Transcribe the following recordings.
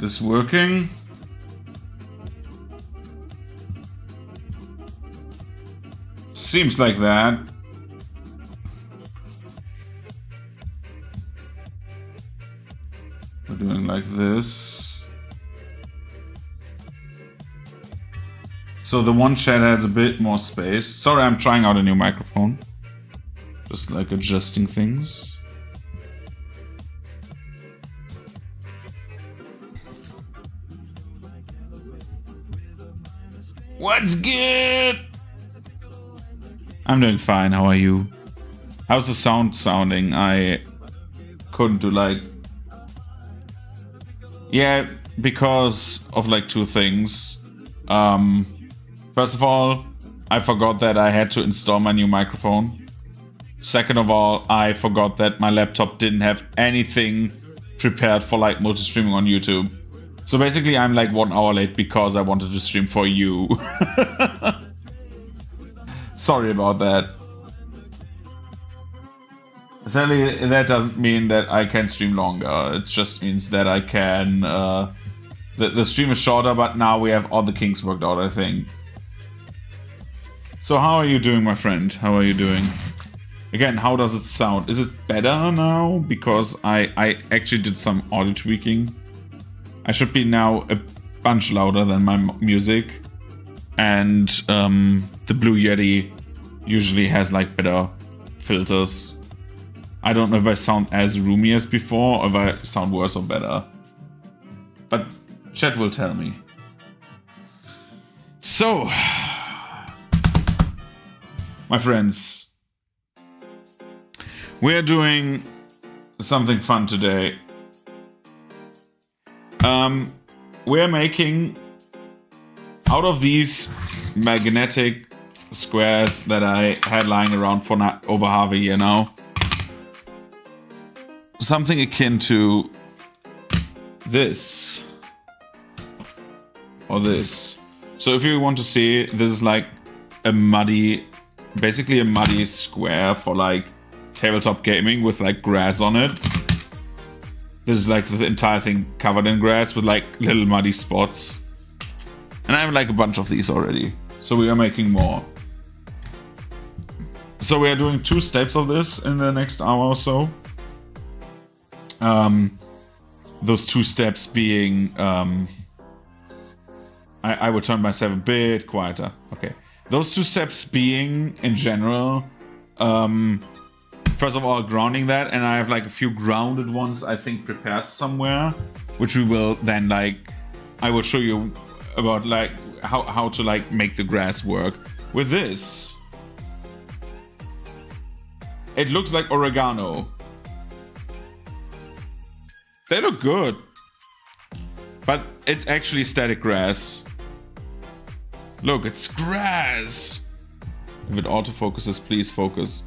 this working? Seems like that. We're doing like this. So the one chat has a bit more space. Sorry, I'm trying out a new microphone. Just like adjusting things. What's good? I'm doing fine. How are you? How's the sound sounding? I couldn't do like... Yeah, because of like two things. First of all, I forgot that I had to install my new microphone. Second of all, I forgot that my laptop didn't have anything prepared for like multi-streaming on YouTube. So basically I'm like 1 hour late because I wanted to stream for you. Sorry about that. Sadly, that doesn't mean that I can stream longer. It just means that I can... the stream is shorter, but now we have all the kinks worked out, I think. So how are you doing, my friend? How are you doing? Again, how does it sound? Is it better now? Because I actually did some audio tweaking. I should be now a bunch louder than my music. And the Blue Yeti usually has like better filters. I don't know if I sound as roomy as before or if I sound worse or better. But chat will tell me. So, my friends, we're doing something fun today. We're making, out of these magnetic squares that I had lying around for over half a year now, something akin to this. Or this. So if you want to see, this is like a muddy, basically a muddy square for like tabletop gaming with like grass on it. This is like the entire thing covered in grass with like little muddy spots. And I have like a bunch of these already. So we are making more. So we are doing 2 steps of this in the next hour or so. Those 2 steps being... I will turn myself a bit quieter. Okay. Those 2 steps being, in general, first of all, grounding that, and I have like a few grounded ones, I think, prepared somewhere, which we will then like, I will show you about like how to like make the grass work with this. It looks like oregano. They look good, but it's actually static grass. Look, it's grass. If it autofocuses, please focus.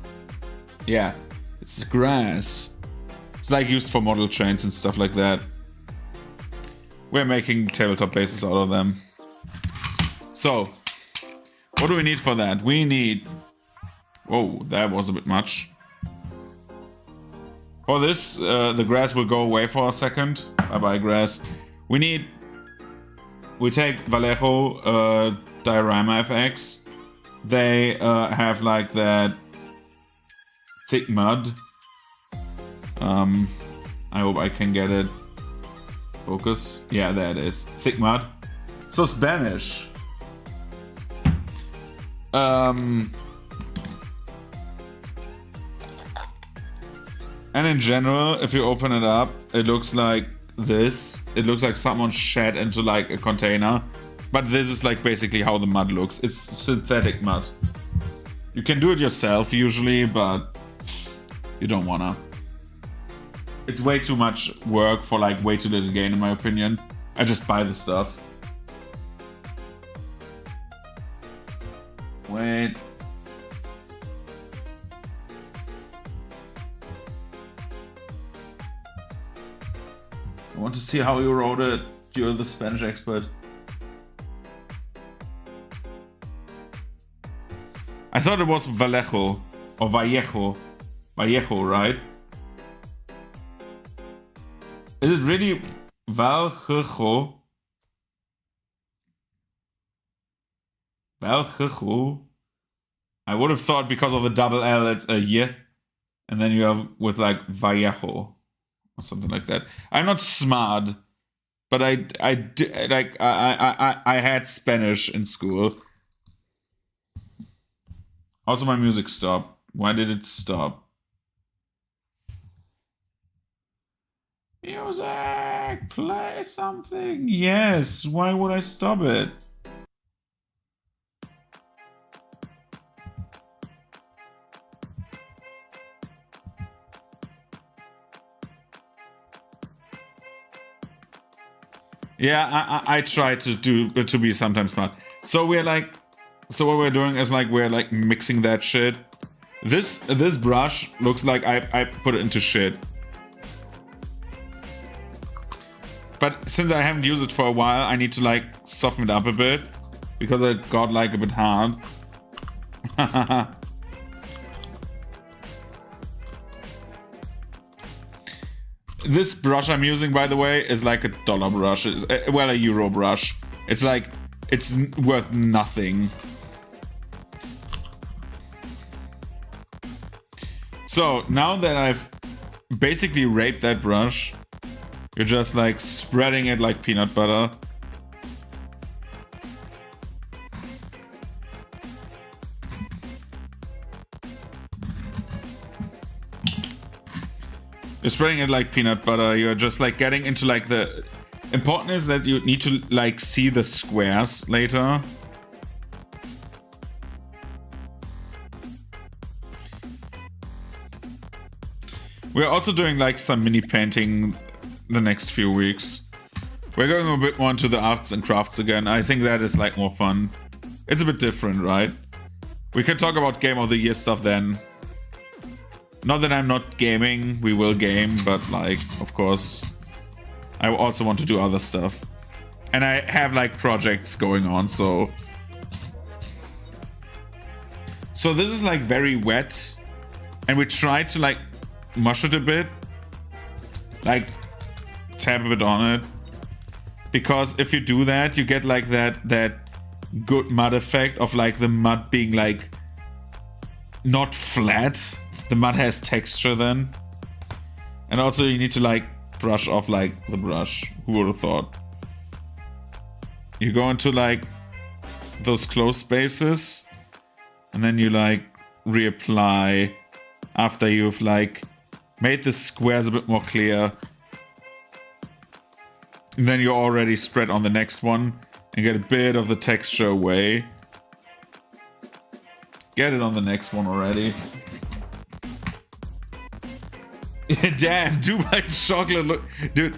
Yeah, it's grass. It's like used for model trains and stuff like that. We're making tabletop bases out of them. So, what do we need for that? We need... Whoa, that was a bit much. For this, the grass will go away for a second. Bye-bye, grass. We take Vallejo Diorama FX. They have like that thick mud. I hope I can get it. Focus. Yeah, there it is. Thick mud. So Spanish. And in general, if you open it up, it looks like this. It looks like someone shat into like a container. But this is like basically how the mud looks. It's synthetic mud. You can do it yourself usually, but you don't wanna. It's way too much work for like way too little gain in my opinion. I just buy the stuff. Wait. I want to see how you wrote it. You're the Spanish expert. I thought it was Vallejo or Vallejo. Vallejo, right? Is it really Valgejo. Valgejo. I would have thought because of the double L, it's a y, and then you have with like Vallejo or something like that. I'm not smart, but I had Spanish in school. Also, my music stopped. Why did it stop? Music, play something. Yes. Why would I stop it? Yeah, I try to be sometimes smart. So what we're doing is like we're like mixing that shit. This brush looks like I put it into shit. But since I haven't used it for a while, I need to like soften it up a bit because it got like a bit hard. This brush I'm using, by the way, is like a dollar brush. Well, a euro brush. It's like, it's worth nothing. So now that I've basically raped that brush, you're just like spreading it like peanut butter. You're spreading it like peanut butter. You're just like getting into like the... Important is that you need to like see the squares later. We're also doing like some mini painting the next few weeks. We're going a bit more into the arts and crafts again. I think that is like more fun. It's a bit different, right? We can talk about Game of the Year stuff then. Not that I'm not gaming, we will game, but like, of course, I also want to do other stuff. And I have like projects going on, so... So this is like very wet, and we try to like mush it a bit. Like, tap a bit on it. Because if you do that, you get like that good mud effect of like the mud being like not flat. The mud has texture then. And also you need to like brush off like the brush. Who would have thought? You go into like those closed spaces and then you like reapply after you've like made the squares a bit more clear. And then you're already spread on the next one and get a bit of the texture away. Get it on the next one already. Damn, Dubai chocolate look... Dude,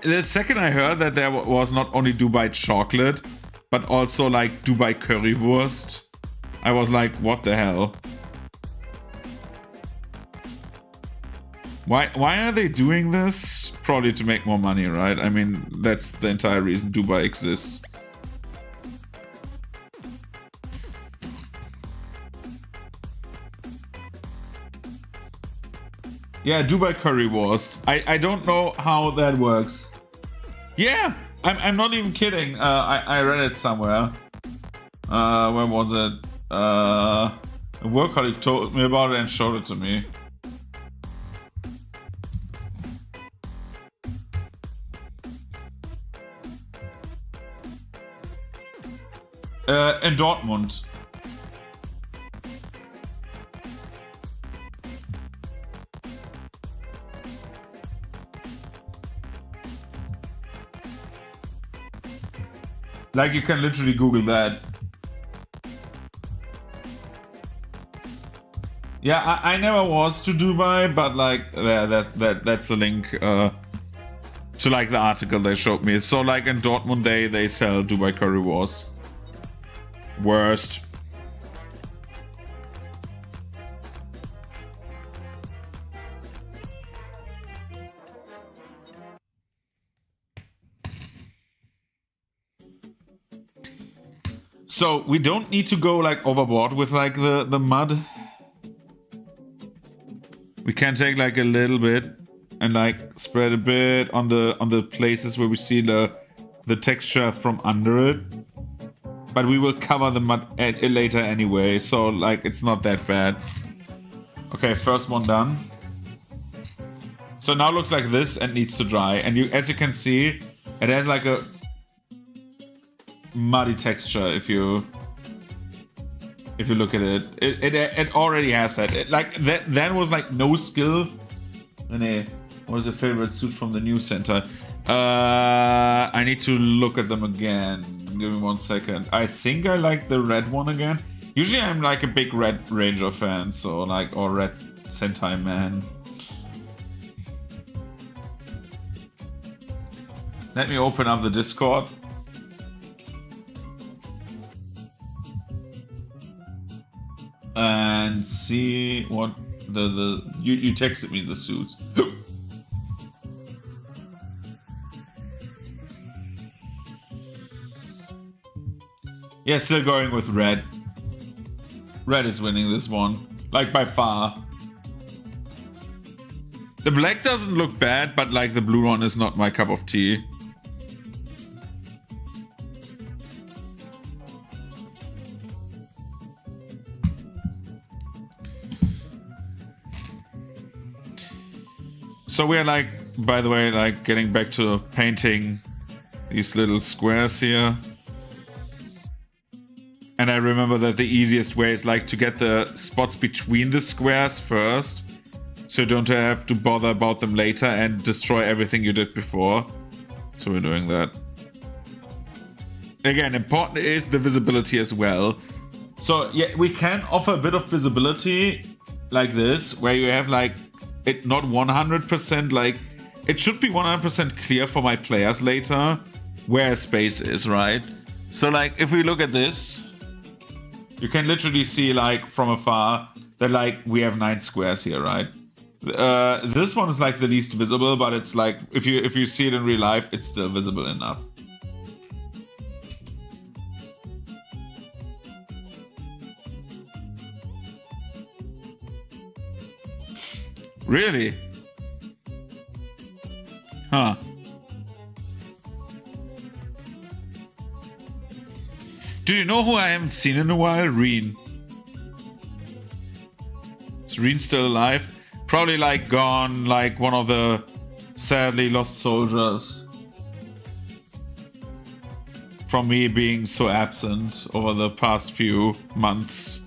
the second I heard that there was not only Dubai chocolate, but also like Dubai currywurst, I was like, what the hell? Why are they doing this? Probably to make more money, right? I mean, that's the entire reason Dubai exists. Yeah, Dubai currywurst. I don't know how that works. Yeah, I'm not even kidding. I read it somewhere. Where was it? A work colleague told me about it and showed it to me. In Dortmund. Like, you can literally Google that. Yeah, I never was to Dubai, but like that's a link to like the article they showed me. So like in Dortmund they sell Dubai currywurst. Worst. So we don't need to go like overboard with like the mud. We can take like a little bit and like spread a bit on the places where we see the texture from under it. But we will cover the mud later anyway, so like it's not that bad. Okay, first one done. So now it looks like this and needs to dry. And as you can see, it has like a muddy texture if you look at it. It already has that. That was like no skill. What was your favorite suit from the news center? I need to look at them again. Give me 1 second. I think I like the red one again. Usually I'm like a big Red Ranger fan, so like, or Red Sentai man. Let me open up the Discord. And see what you texted me the suits. Yeah, still going with red. Red is winning this one, like by far. The black doesn't look bad, but like the blue one is not my cup of tea. So we're like, by the way, like getting back to painting these little squares here. And I remember that the easiest way is like to get the spots between the squares first, so you don't have to bother about them later and destroy everything you did before. So we're doing that. Again, important is the visibility as well. So yeah, we can offer a bit of visibility like this, where you have like it not 100%, like it should be 100% clear for my players later where space is, right? So like if we look at this, you can literally see like from afar that like we have 9 squares here, right? This one is like the least visible, but it's like if you see it in real life, it's still visible enough. Really? Huh. Do you know who I haven't seen in a while? Reen. Is Reen still alive? Probably like gone, like one of the sadly lost soldiers. From me being so absent over the past few months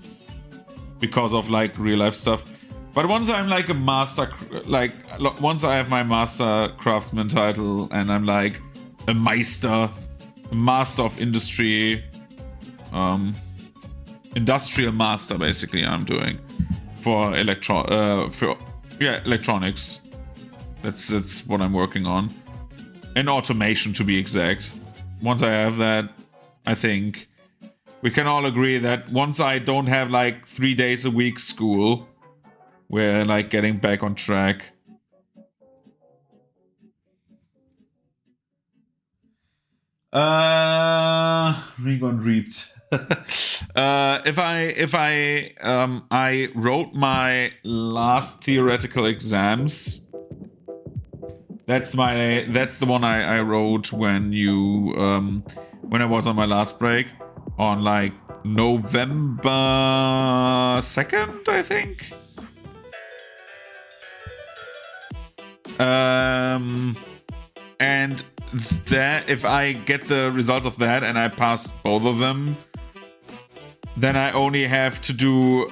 because of like real life stuff. But once I'm like a master, like once I have my master craftsman title and I'm like a master of industry, industrial master basically I'm doing for electronics. That's what I'm working on, and automation to be exact. Once I have that, I think we can all agree that once I don't have like 3 days a week school, we're like getting back on track. Regon reaped. I wrote my last theoretical exams. That's the one I wrote when I was on my last break on like November 2nd, I think. And that if I get the results of that and I pass both of them, then I only have to do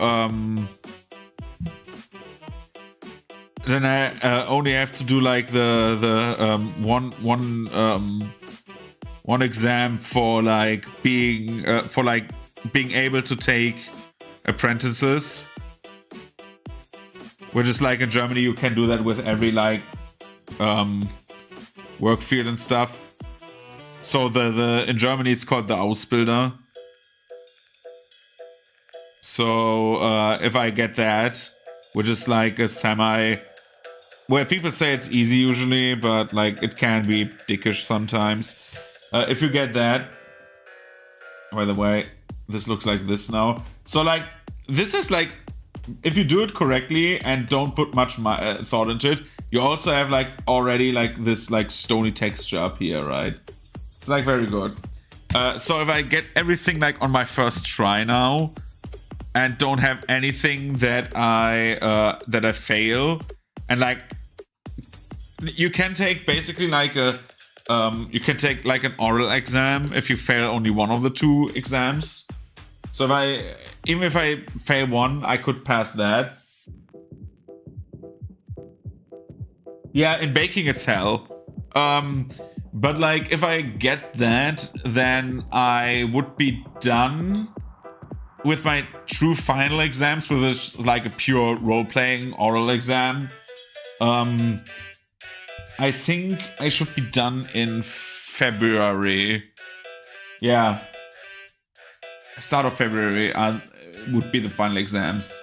like the one exam for like being able to take apprentices, which is like in Germany you can do that with every like work field and stuff. So the in Germany it's called the Ausbilder. So if I get that, which is like a semi, where people say it's easy usually, but like it can be dickish sometimes. If you get that, by the way, this looks like this now. So like this is like if you do it correctly and don't put much thought into it, you also have like already like this like stony texture up here, right? It's like very good. So if I get everything like on my first try now and don't have anything that I fail, and like you can take basically like a you can take like an oral exam if you fail only one of the two exams. So even if I fail one, I could pass that. Yeah, in baking it's hell. But like if I get that, then I would be done with my true final exams, which is like a pure role-playing oral exam. I think I should be done in February. Yeah. Start of February would be the final exams.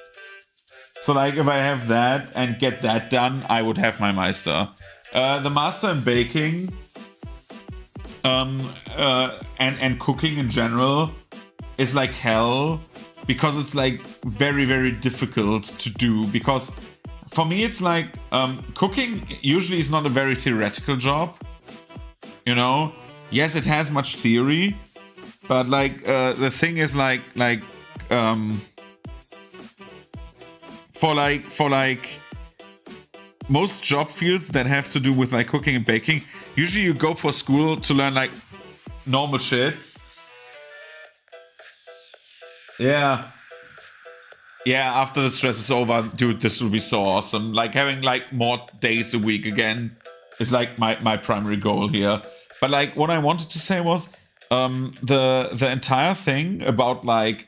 So like if I have that and get that done, I would have my Meister. The Master in baking and cooking in general is like hell, because it's like very, very difficult to do. Because for me it's like cooking usually is not a very theoretical job, you know. Yes, it has much theory, but like the thing is like for most job fields that have to do with like cooking and baking, usually you go for school to learn like normal shit. Yeah, after the stress is over, dude, this will be so awesome. Like having like more days a week again is like my primary goal here. But like what I wanted to say was the entire thing about like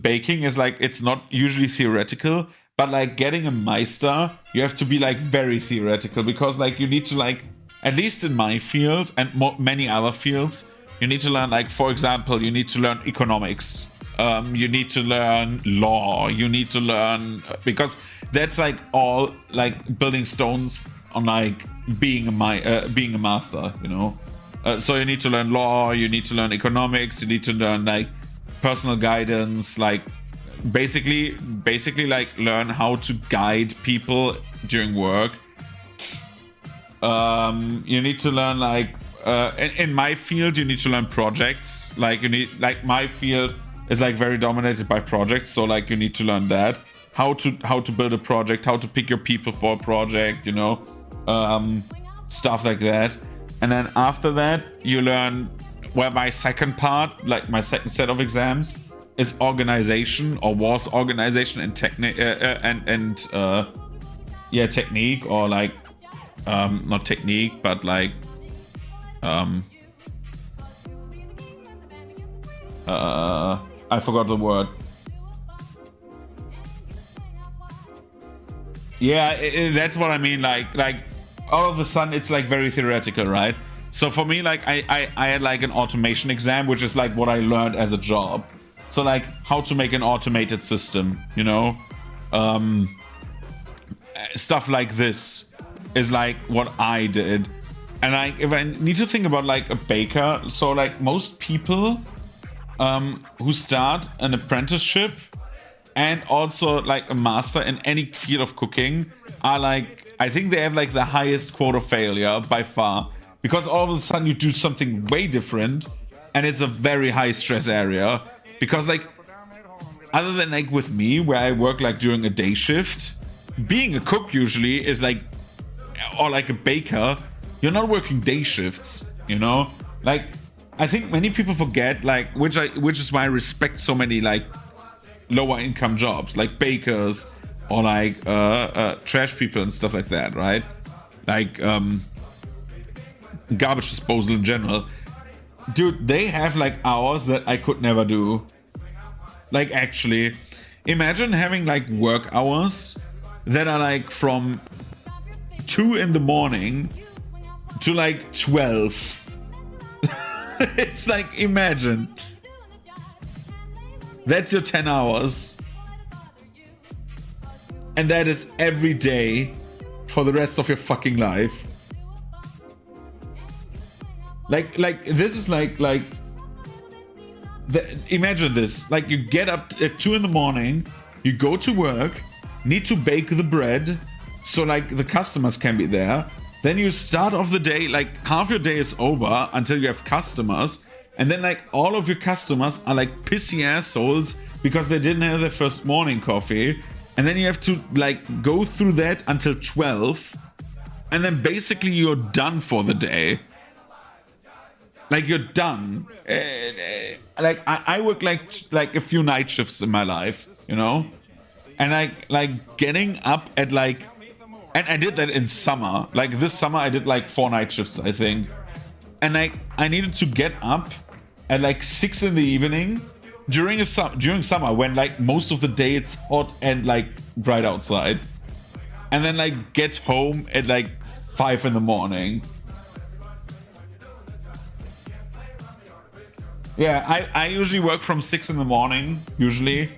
baking is like it's not usually theoretical, but like getting a Meister, you have to be like very theoretical, because like you need to like, at least in my field and many other fields, you need to learn like, for example, you need to learn economics. You need to learn law. You need to learn, because that's like all like building stones on like being a master, you know. So you need to learn law. You need to learn economics. You need to learn like personal guidance, like basically like learn how to guide people during work. You need to learn like in my field, you need to learn projects. Like you need, like my field is like very dominated by projects, so like you need to learn that, how to build a project, how to pick your people for a project, you know, stuff like that. And then after that you learn, well, my second part, like my second set of exams, is organization, or was organization and technique technique, or like not technique, but like I forgot the word. Yeah, that's what I mean. Like all of a sudden it's like very theoretical, right? So for me, like I had like an automation exam, which is like what I learned as a job. So like how to make an automated system, you know, stuff like this is like what I did. And like if I need to think about like a baker, so like most people who start an apprenticeship and also like a master in any field of cooking are like, I think they have like the highest quota of failure by far, because all of a sudden you do something way different and it's a very high stress area. Because like other than like with me, where I work like during a day shift, being a cook usually is like, or like a baker, you're not working day shifts, you know. Like I think many people forget, like which is why I respect so many like lower income jobs like bakers or like trash people and stuff like that, right? Like garbage disposal in general. Dude, they have like hours that I could never do. Like actually, imagine having like work hours that are like from 2 in the morning to like 12. It's like, imagine. That's your 10 hours. And that is every day for the rest of your fucking life. Like this is like imagine this. Like you get up at 2 in the morning You go to work, need to bake the bread, so like the customers can be there. Then you start off the day, like half your day is over until you have customers. And then like all of your customers are like pissy assholes because they didn't have their first morning coffee. And then you have to like go through that until 12. And then basically you're done for the day. Like you're done. Like I work like a few night shifts in my life, you know? And like getting up at like, and I did that in summer. Like this summer I did like 4 night shifts, I think. And like I needed to get up at like 6 in the evening during summer when like most of the day it's hot and like bright outside. And then like get home at like 5 in the morning. Yeah, I usually work from 6 in the morning, usually.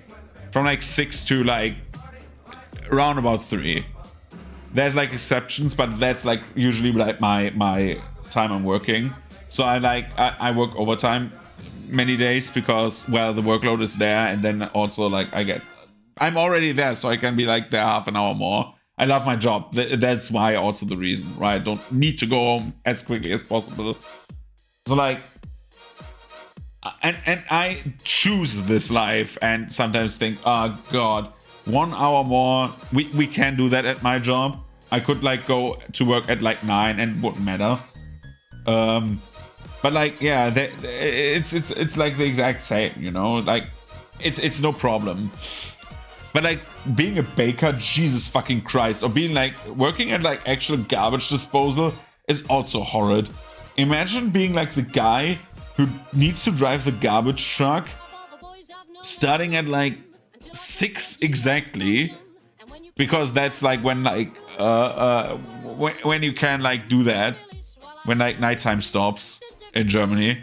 From like 6 to like around about 3. There's like exceptions, but that's like usually like my time I'm working. So I work overtime many days because, well, the workload is there, and then also like I'm already there, so I can be like there half an hour more. I love my job. That's why also the reason, right? I don't need to go home as quickly as possible. So like, and I choose this life and sometimes think, oh God, 1 hour more. We can't do that at my job. I could like go to work at like 9 and it wouldn't matter. But like, yeah, it's like the exact same, you know, like it's no problem. But like being a baker, Jesus fucking Christ, or being like working at like actual garbage disposal is also horrid. Imagine being like the guy who needs to drive the garbage truck starting at like 6 exactly, because that's like when like when you can like do that, when like nighttime stops in Germany.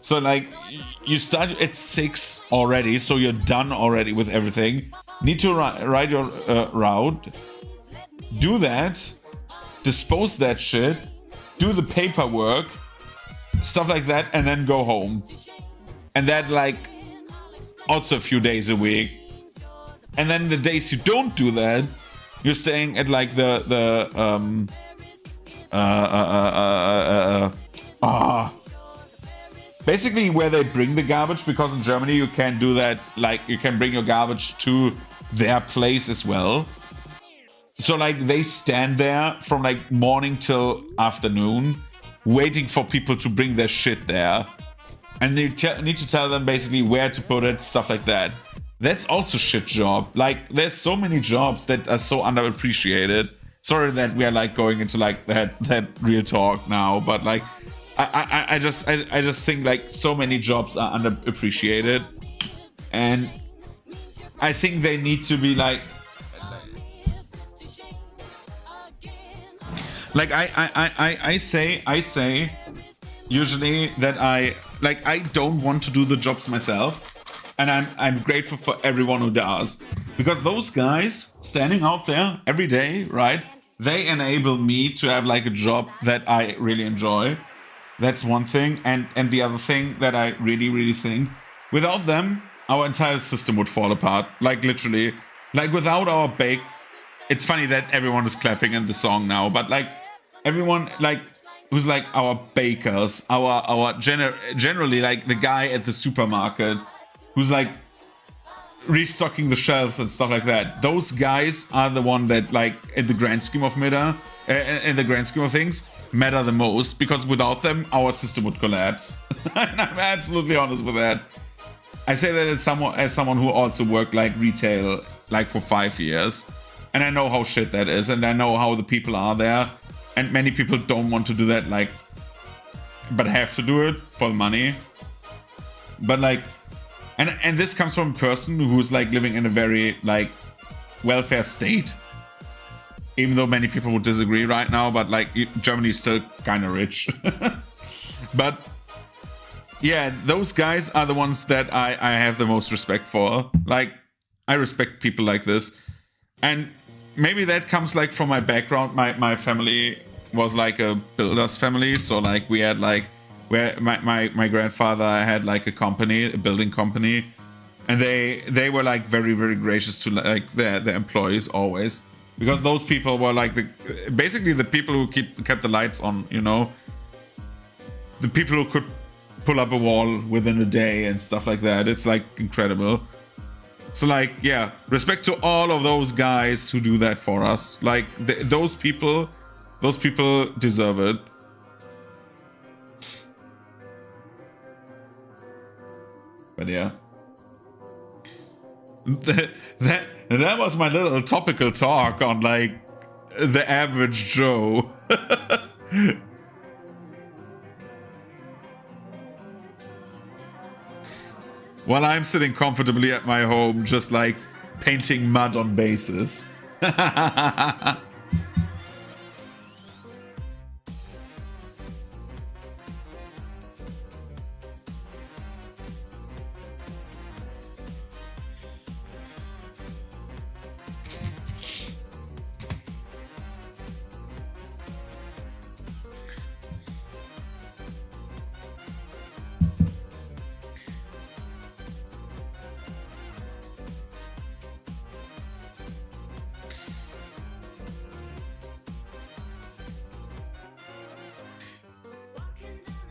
So like you start at 6 already, so you're done already with everything. Need to ride your route, do that, dispose that shit, do the paperwork, stuff like that, and then go home. And that like also a few days a week. And then the days you don't do that, you're staying at like basically where they bring the garbage, because in Germany you can do that, like you can bring your garbage to their place as well. So like they stand there from like morning till afternoon waiting for people to bring their shit there, and you need to tell them basically where to put it, stuff like that. That's also shit job. Like there's so many jobs that are so underappreciated. Sorry that we are like going into like that real talk now, but like I just think like so many jobs are underappreciated, and I think they need to be like I say usually that I don't want to do the jobs myself, and I'm grateful for everyone who does, because those guys standing out there every day, right? They enable me to have like a job that I really enjoy. That's one thing, and the other thing that I really think, without them, our entire system would fall apart. Like literally, like without our bake. It's funny that everyone is clapping in the song now, but like everyone like who's like our bakers, our generally like the guy at the supermarket who's like restocking the shelves and stuff like that. Those guys are the one that like in the grand scheme of things matter the most, because without them our system would collapse. And I'm absolutely honest with that. I say that as someone who also worked like retail like for 5 years, and I know how shit that is, and I know how the people are there, and many people don't want to do that, like, but have to do it for the money. But like, and this comes from a person who's like living in a very like welfare state, even though many people would disagree right now, but like Germany is still kind of rich. But yeah, those guys are the ones that I have the most respect for. Like, I respect people like this, and maybe that comes like from my background. My family was like a builder's family, so like we had like, where my grandfather had like a company, a building company, and they were like very, very gracious to like their employees always, because those people were like basically the people who kept the lights on, you know, the people who could pull up a wall within a day and stuff like that. It's like incredible. So like, yeah, respect to all of those guys who do that for us. Like those people deserve it. But yeah, that was my little topical talk on like the average Joe. While I'm sitting comfortably at my home, just like painting mud on bases.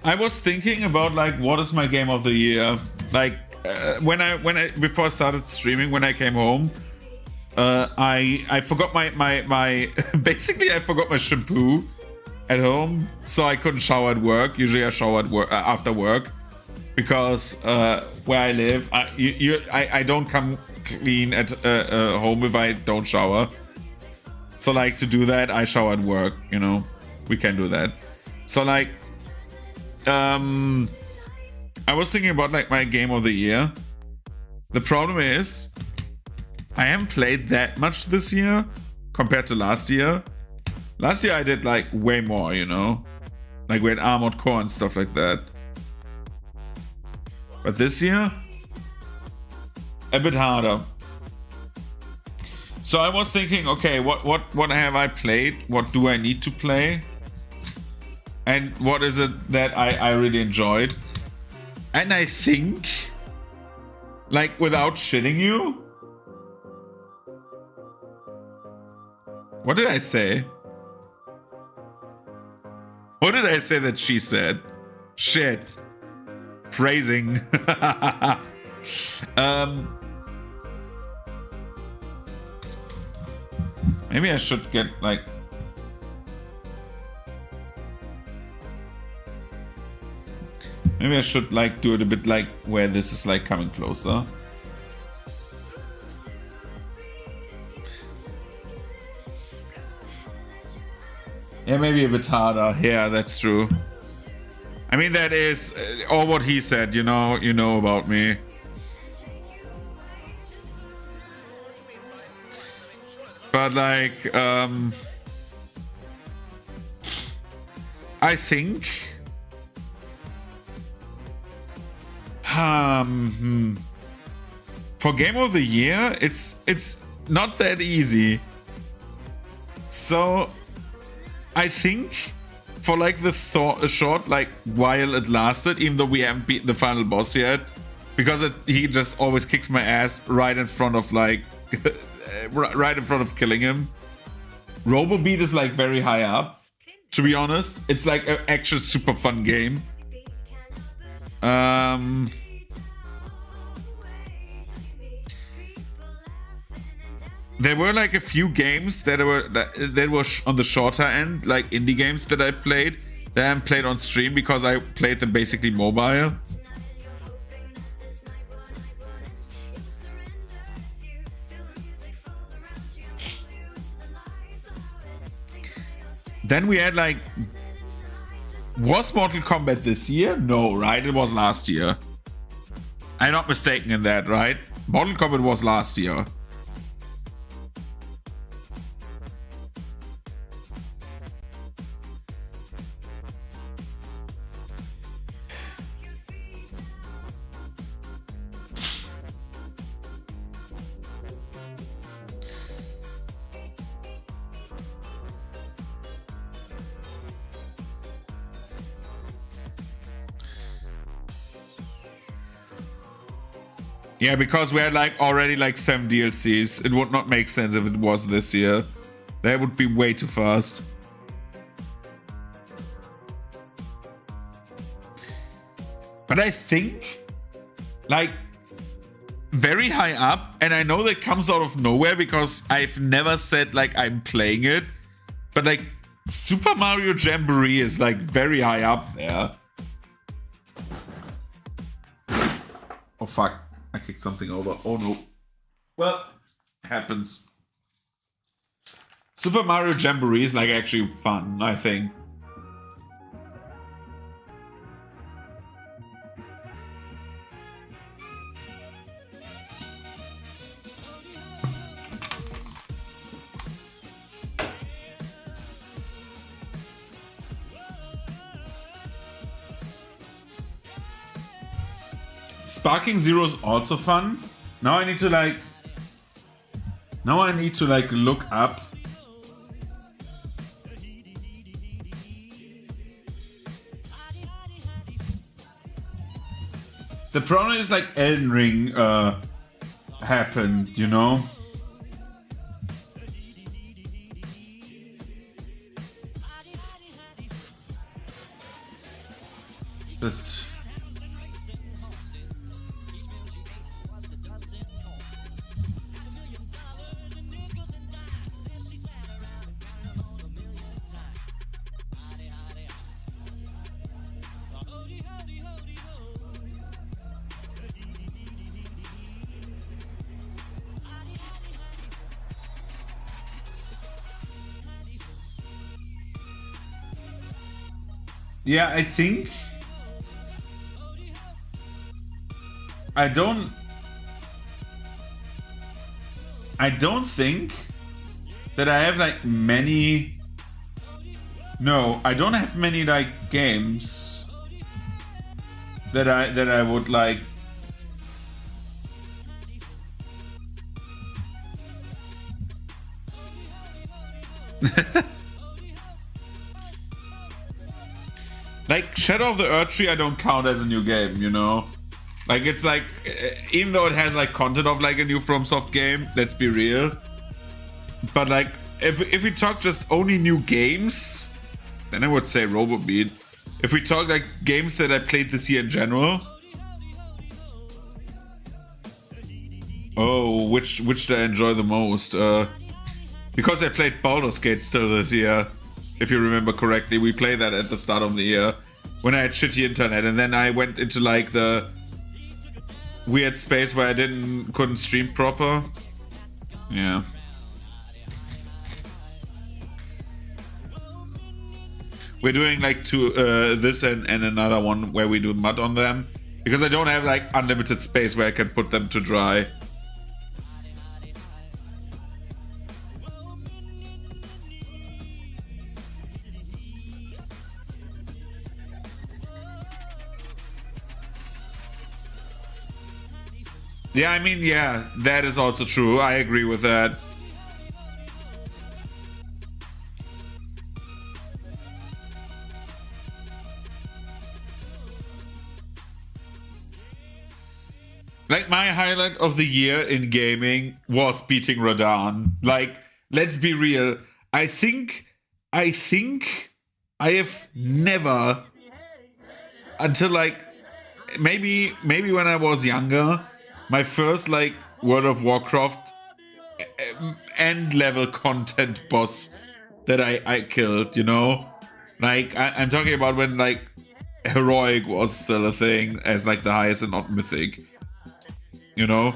I was thinking about like what is my game of the year. Like when I before I started streaming, when I came home, I forgot my basically I forgot my shampoo at home, so I couldn't shower at work. Usually I shower at work after work, because where I live, I don't come clean at home if I don't shower. So like to do that, I shower at work. You know, we can do that. So like. I was thinking about like my game of the year. The problem is I haven't played that much this year compared to last year. Last year I did like way more, you know, like we had Armored Core and stuff like that. But this year, a bit harder. So I was thinking, okay, what have I played? What do I need to play? And what is it that I really enjoyed? And I think, like, without shitting you, what did I say? What did I say that she said? Shit. Phrasing. Maybe I should get, like... Maybe I should like do it a bit like where this is like coming closer. Yeah, maybe a bit harder. Yeah, that's true. I mean, that is all what he said, you know about me. But like, I think... For game of the year, it's not that easy. So I think for like the short like while it lasted, even though we haven't beaten the final boss yet, because he just always kicks my ass right in front of like right in front of killing him. Robo Beat is like very high up, to be honest. It's like an actual super fun game. There were like a few games that were on the shorter end, like indie games that I played that I haven't played on stream because I played them basically mobile. Then we had like, was Mortal Kombat this year? No, right? It was last year. I'm not mistaken in that, right? Mortal Kombat was last year. Yeah, because we had like already like 7 DLCs. It would not make sense if it was this year. That would be way too fast. But I think, like, very high up, and I know that comes out of nowhere because I've never said like I'm playing it, but like Super Mario Jamboree is like very high up there. Oh fuck, I kicked something over. Oh no. Well, happens. Super Mario Jamboree is like actually fun, I think. Sparking Zero is also fun. Now I need to like look up. The problem is like Elden Ring happened, you know? Just yeah, I think I don't think that I have like many. No, I don't have many like games that I would like. Like Shadow of the Erdtree, I don't count as a new game, you know. Like it's like, even though it has like content of like a new FromSoft game, let's be real. But like, if we talk just only new games, then I would say Robobeat. If we talk like games that I played this year in general, oh, which did I enjoy the most? Because I played Baldur's Gate still this year. If you remember correctly, we played that at the start of the year when I had shitty internet, and then I went into like the weird space where I couldn't stream proper. Yeah. We're doing like this and another one where we do mud on them because I don't have like unlimited space where I can put them to dry. Yeah, I mean, yeah, that is also true. I agree with that. Like, my highlight of the year in gaming was beating Radahn. Like, let's be real. I think I have never, until like maybe when I was younger, my first like World of Warcraft end level content boss that I killed, you know? Like I'm talking about when like heroic was still a thing as like the highest and not mythic. You know?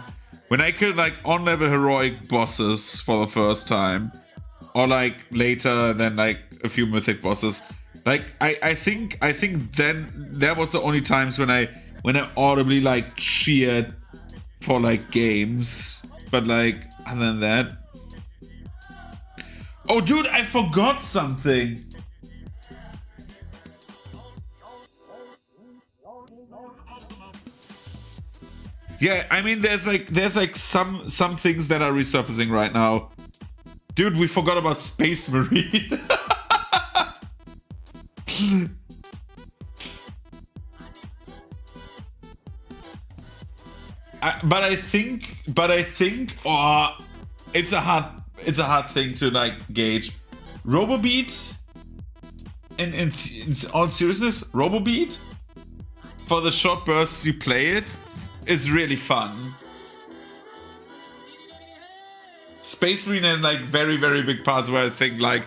When I killed like on level heroic bosses for the first time, or like later than like a few mythic bosses, like I think then that was the only times when I audibly like cheered for like games. But like other than that, oh dude, I forgot something. Yeah, I mean there's like some things that are resurfacing right now. Dude, we forgot about Space Marine. but I think, oh, it's a hard thing to like gauge. Robobeat, in all seriousness, Robobeat, for the short bursts you play it, is really fun. Space Marine has like very, very big parts where I think like,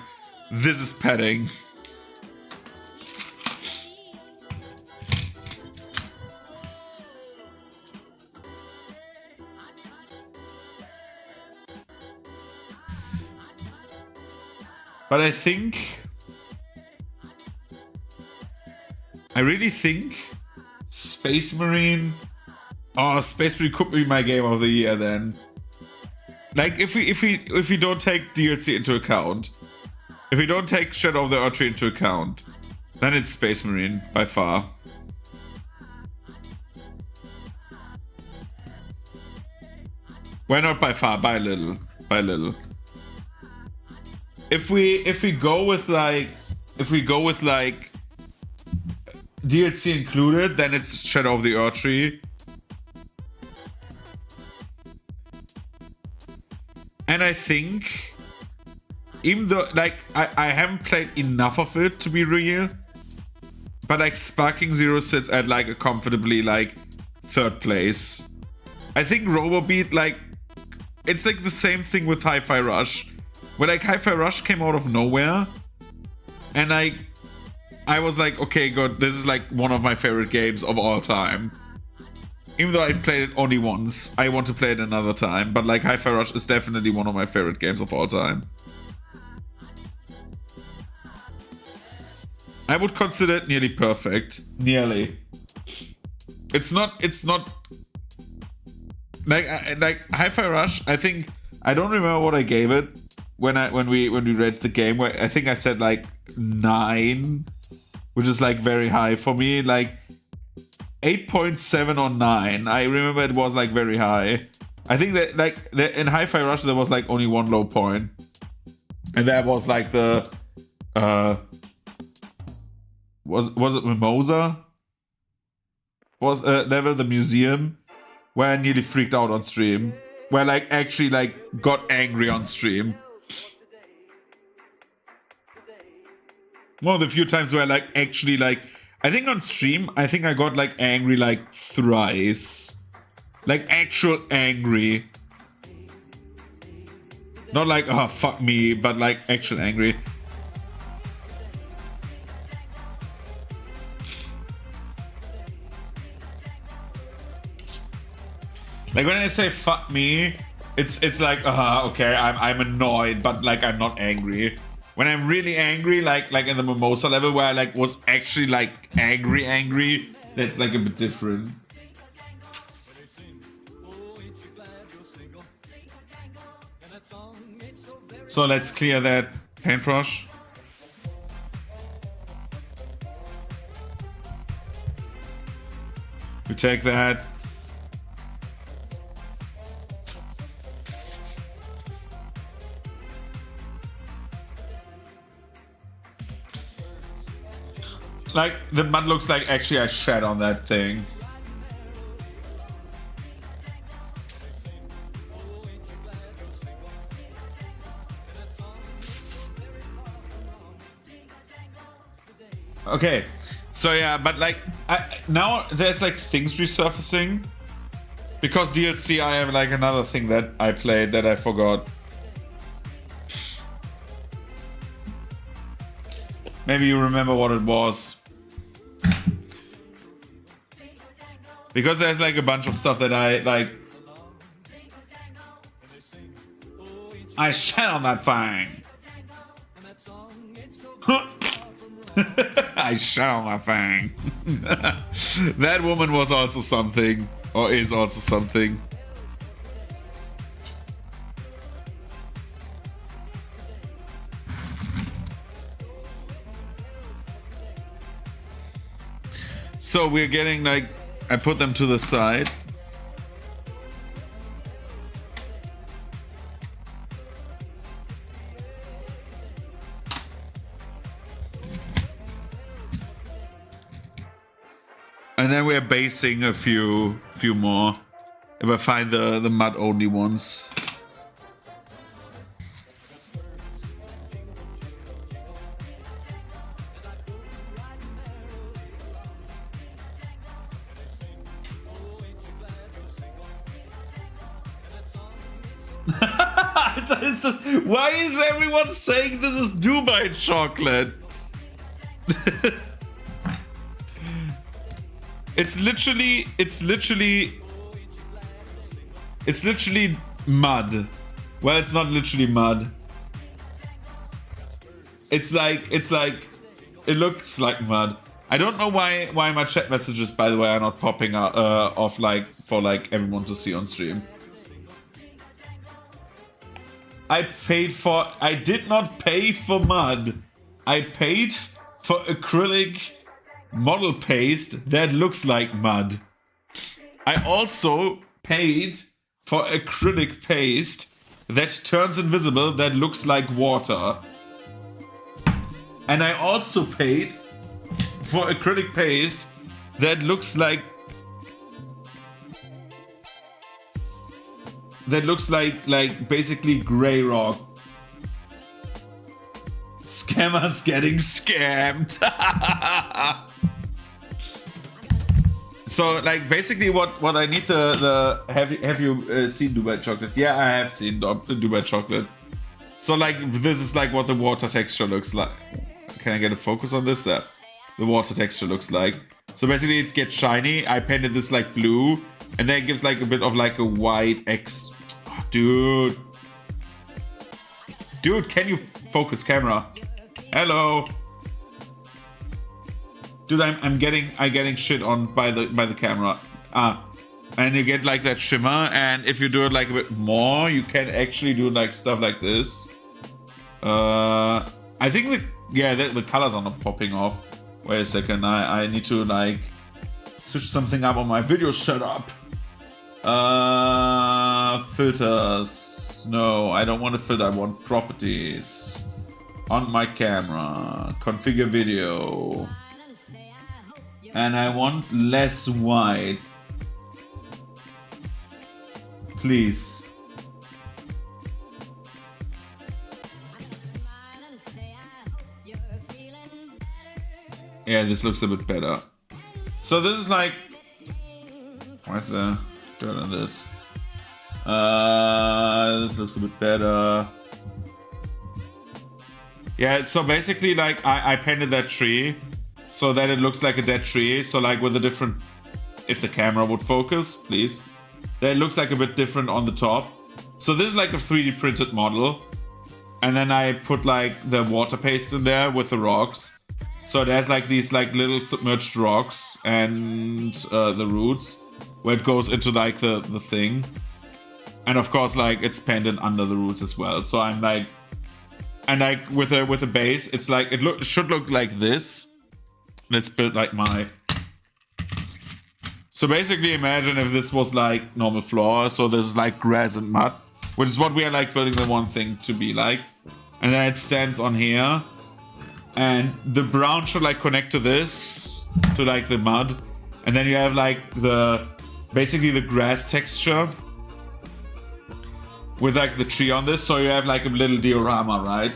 this is padding. But I really think Space Marine could be my game of the year then. Like if we don't take DLC into account, if we don't take Shadow of the Earthtree into account, then it's Space Marine by far. Why not by far? By a little. By a little. If we go with like DLC included, then it's Shadow of the Earthtree. And I think, even though like I haven't played enough of it to be real, but like Sparking Zero sits at like a comfortably like 3rd place. I think Robobeat, like, it's like the same thing with Hi-Fi Rush. Where like Hi-Fi Rush came out of nowhere, and I was like, okay, good, this is like one of my favorite games of all time. Even though I've played it only once, I want to play it another time. But like Hi-Fi Rush is definitely one of my favorite games of all time. I would consider it nearly perfect. Nearly. It's not like Hi-Fi Rush. I think I don't remember what I gave it when we read the game. Where I think I said like 9, which is like very high for me. Like 8.7 or 9. I remember it was like very high. I think that like in Hi-Fi Rush there was like only one low point, and that was like the was it Mimosa? Was level the museum where I nearly freaked out on stream, where like actually like got angry on stream. One of the few times where like actually like, I think on stream, I think I got like angry like thrice. Like actual angry. Not like, oh fuck me, but like actual angry. Like when I say fuck me, it's like, okay, I'm annoyed, but like I'm not angry. When I'm really angry, like in the Mimosa level where I like was actually like angry, that's like a bit different. So let's clear that paintbrush. We take that. Like, the mud looks like actually I shat on that thing. Okay, so yeah, but like, now there's like things resurfacing. Because DLC, I have like another thing that I played that I forgot. Maybe you remember what it was. Because there's like a bunch of stuff that I like. I shat on that thing. I shat on that thing. That woman was also something, or is also something. So we're getting like, I put them to the side. And then we're basing a few more. If I find the mud only ones. Why is everyone saying this is Dubai chocolate? It's literally mud. Well, it's not literally mud. It's like it looks like mud. I don't know why my chat messages, by the way, are not popping off like for like everyone to see on stream. I did not pay for mud. I paid for acrylic model paste that looks like mud. I also paid for acrylic paste that turns invisible that looks like water. And I also paid for acrylic paste that looks like basically gray rock. Scammers getting scammed. So like basically what I need have you seen Dubai chocolate? Yeah, I have seen Dubai chocolate. So like this is like what the water texture looks like. Can I get a focus on this? The water texture looks like. So basically it gets shiny. I painted this like blue, and then it gives like a bit of like a white X. Oh, dude, can you focus camera? Hello. Dude, I'm getting shit on by the camera. And you get like that shimmer, and if you do it like a bit more, you can actually do like stuff like this. I think the colors are not popping off. Wait a second, I need to like switch something up on my video setup. Filters. No, I don't want a filter, I want properties. On my camera, configure video. And I want less white. Please. Yeah, this looks a bit better. So this is like... Where's the dirt on this? This looks a bit better. Yeah, so basically like I painted that tree so that it looks like a dead tree. So like with a different... If the camera would focus, please. Then it looks like a bit different on the top. So this is like a 3D printed model. And then I put like the water paste in there with the rocks. So it has like these like little submerged rocks and the roots where it goes into like the thing. And of course like it's painted under the roots as well. So I'm like, and like with a base, it's like it should look like this. Let's build like my... So basically imagine if this was like normal floor. So this is like grass and mud, which is what we are like building the one thing to be like. And then it stands on here. And the brown should like connect to this, to like the mud. And then you have like basically the grass texture with like the tree on this. So you have like a little diorama, right?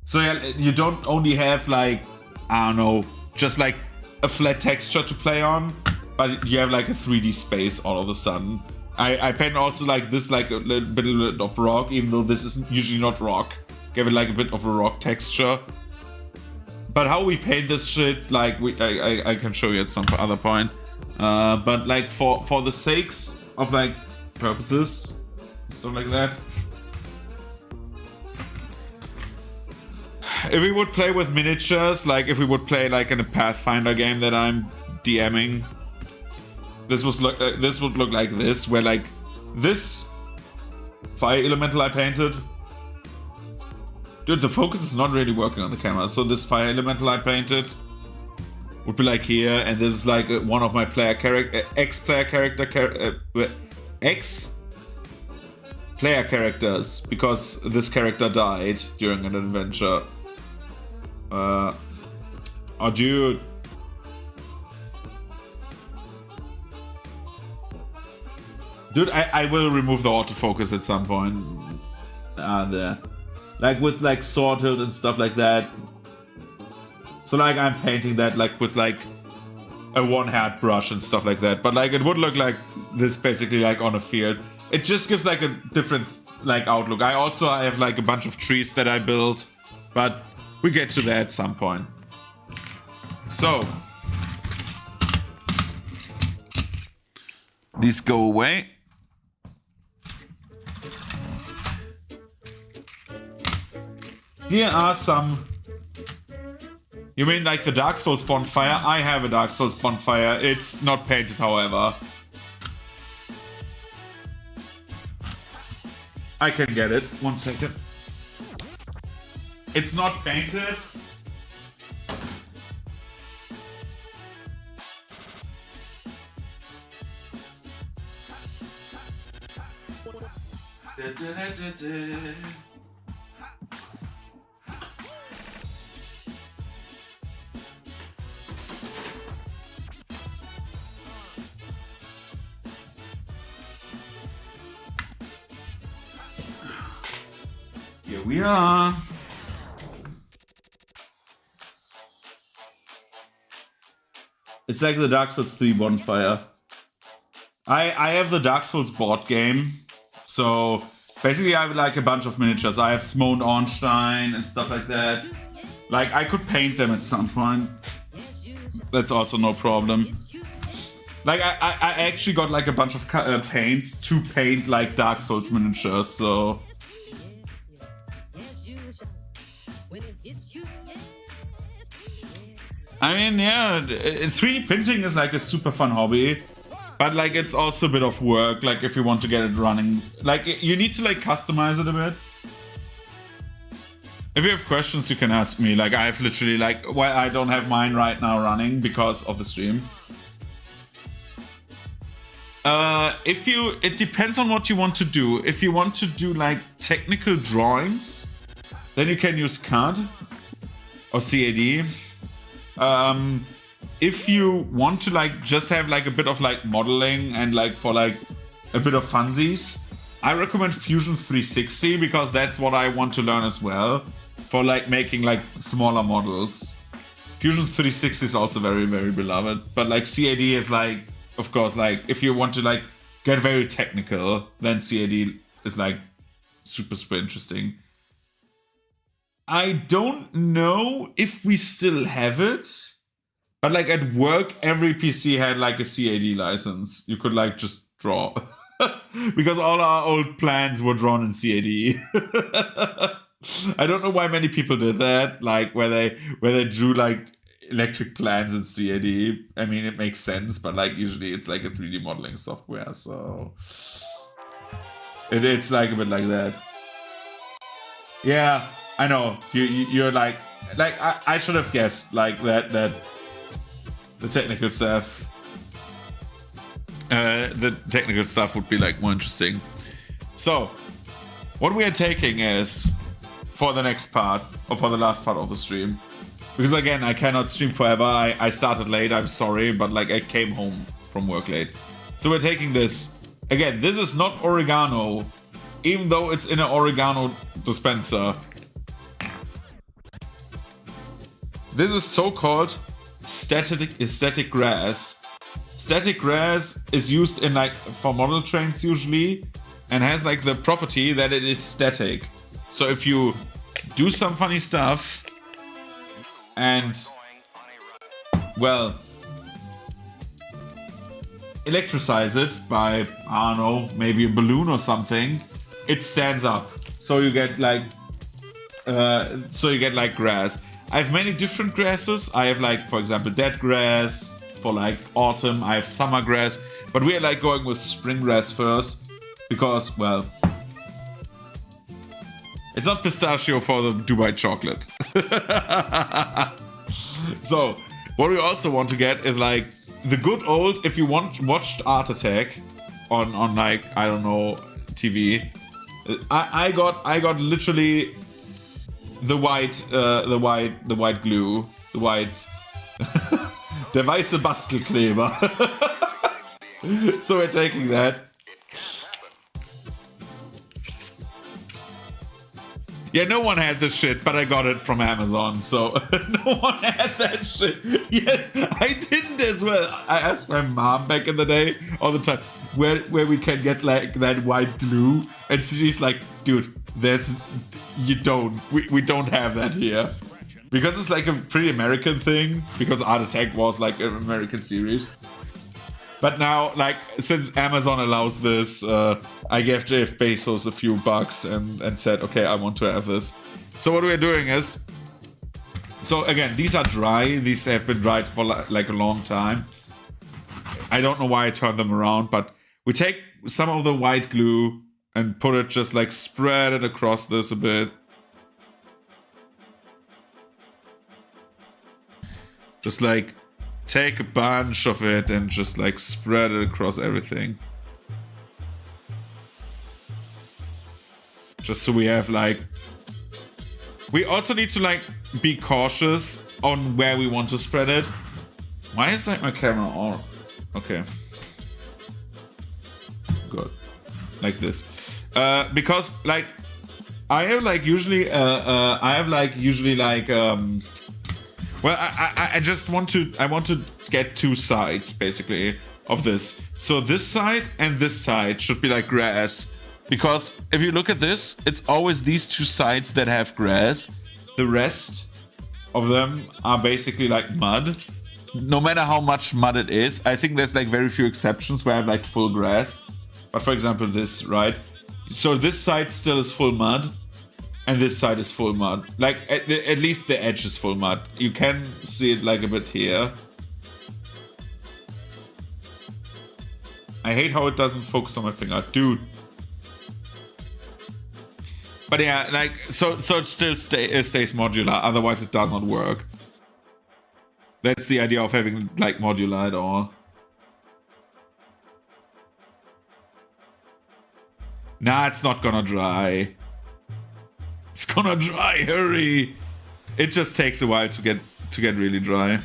So you don't only have like, I don't know, just like a flat texture to play on, but you have like a 3D space all of a sudden. I paint also like this, like a little bit of rock, even though this is usually not rock. Give it like a bit of a rock texture. But how we paint this shit, like I can show you at some other point. But like for the sakes of like purposes, stuff like that. If we would play with miniatures, like if we would play like in a Pathfinder game that I'm DMing, this would look like this, where like this fire elemental I painted. Dude, the focus is not really working on the camera. So this fire elemental I painted would be like here, and this is like one of my ex-player characters, because this character died during an adventure. Oh, dude. Dude, I will remove the autofocus at some point. There. Like with like sword hilt and stuff like that. So like I'm painting that like with like a one-hand brush and stuff like that. But like it would look like this basically like on a field. It just gives like a different like outlook. I have like a bunch of trees that I built, but we get to that at some point. So these go away. Here are some... You mean like the Dark Souls bonfire? I have a Dark Souls bonfire. It's not painted, however. I can get it. 1 second. It's not painted. Here we are. It's like the Dark Souls 3 bonfire. I have the Dark Souls board game. So basically I have like a bunch of miniatures. I have Smone Ornstein and stuff like that. Like I could paint them at some point. That's also no problem. Like I actually got like a bunch of paints to paint like Dark Souls miniatures, so... I mean, yeah, 3D printing is like a super fun hobby, but like it's also a bit of work, like if you want to get it running. Like you need to like customize it a bit. If you have questions, you can ask me. Like I have literally like, well, I don't have mine right now running because of the stream. It depends on what you want to do. If you want to do like technical drawings, then you can use CAD or CAD. If you want to like just have like a bit of like modeling and like for like a bit of funsies, I recommend Fusion 360 because that's what I want to learn as well for like making like smaller models. Fusion 360 is also very, very beloved, but like CAD is like, of course, like if you want to like get very technical, then CAD is like super, super interesting. I don't know if we still have it, but like at work, every PC had like a CAD license. You could like just draw because all our old plans were drawn in CAD. I don't know why many people did that, like where they drew like electric plans in CAD. I mean, it makes sense, but like usually it's like a 3D modeling software, so it's like a bit like that. Yeah. I know you're like I should have guessed like that the technical stuff would be like more interesting. So what we are taking is for the next part or for the last part of the stream, because again I cannot stream forever. I started late, I'm sorry, but like I came home from work late. So we're taking this again. This is not oregano, even though it's in an oregano dispenser. This is so-called static grass. Static grass is used in like for model trains usually, and has like the property that it is static. So if you do some funny stuff and, well, electricize it by, I don't know, maybe a balloon or something, it stands up. So you get like grass. I have many different grasses. I have like, for example, dead grass for like autumn. I have summer grass, but we are like going with spring grass first because, well, it's not pistachio for the Dubai chocolate. So what we also want to get is like the good old, if you watched Art Attack on like, I don't know, TV, I got literally the white glue, der weiße Bastelkleber. So we're taking that. Yeah, no one had this shit, but I got it from Amazon, so no one had that shit. Yeah, I didn't as well. I asked my mom back in the day all the time where we can get like that white glue, and she's like, dude, we don't have that here. Because it's like a pretty American thing, because Art Attack was like an American series. But now, like, since Amazon allows this, I gave Jeff Bezos a few bucks and said, okay, I want to have this. So what we're doing is, so again, these are dry. These have been dried for like a long time. I don't know why I turned them around, but we take some of the white glue and put it, just like spread it across this a bit. Just like take a bunch of it and just like spread it across everything. Just so we have like... We also need to like be cautious on where we want to spread it. Why is like my camera on? Okay. Good. Like this. Because like I have like usually well, I just want to get two sides basically of this. So this side and this side should be like grass, because if you look at this, it's always these two sides that have grass. The rest of them are basically like mud. No matter how much mud it is, I think there's like very few exceptions where I have like full grass. But for example, this, right? So this side still is full mud. And this side is full mud. Like, at least the edge is full mud. You can see it like a bit here. I hate how it doesn't focus on my finger. Dude. But yeah, like, so it still stays modular. Otherwise, it does not work. That's the idea of having, like, modular at all. Nah, it's not gonna dry. It's gonna dry, hurry! It just takes a while to get really dry.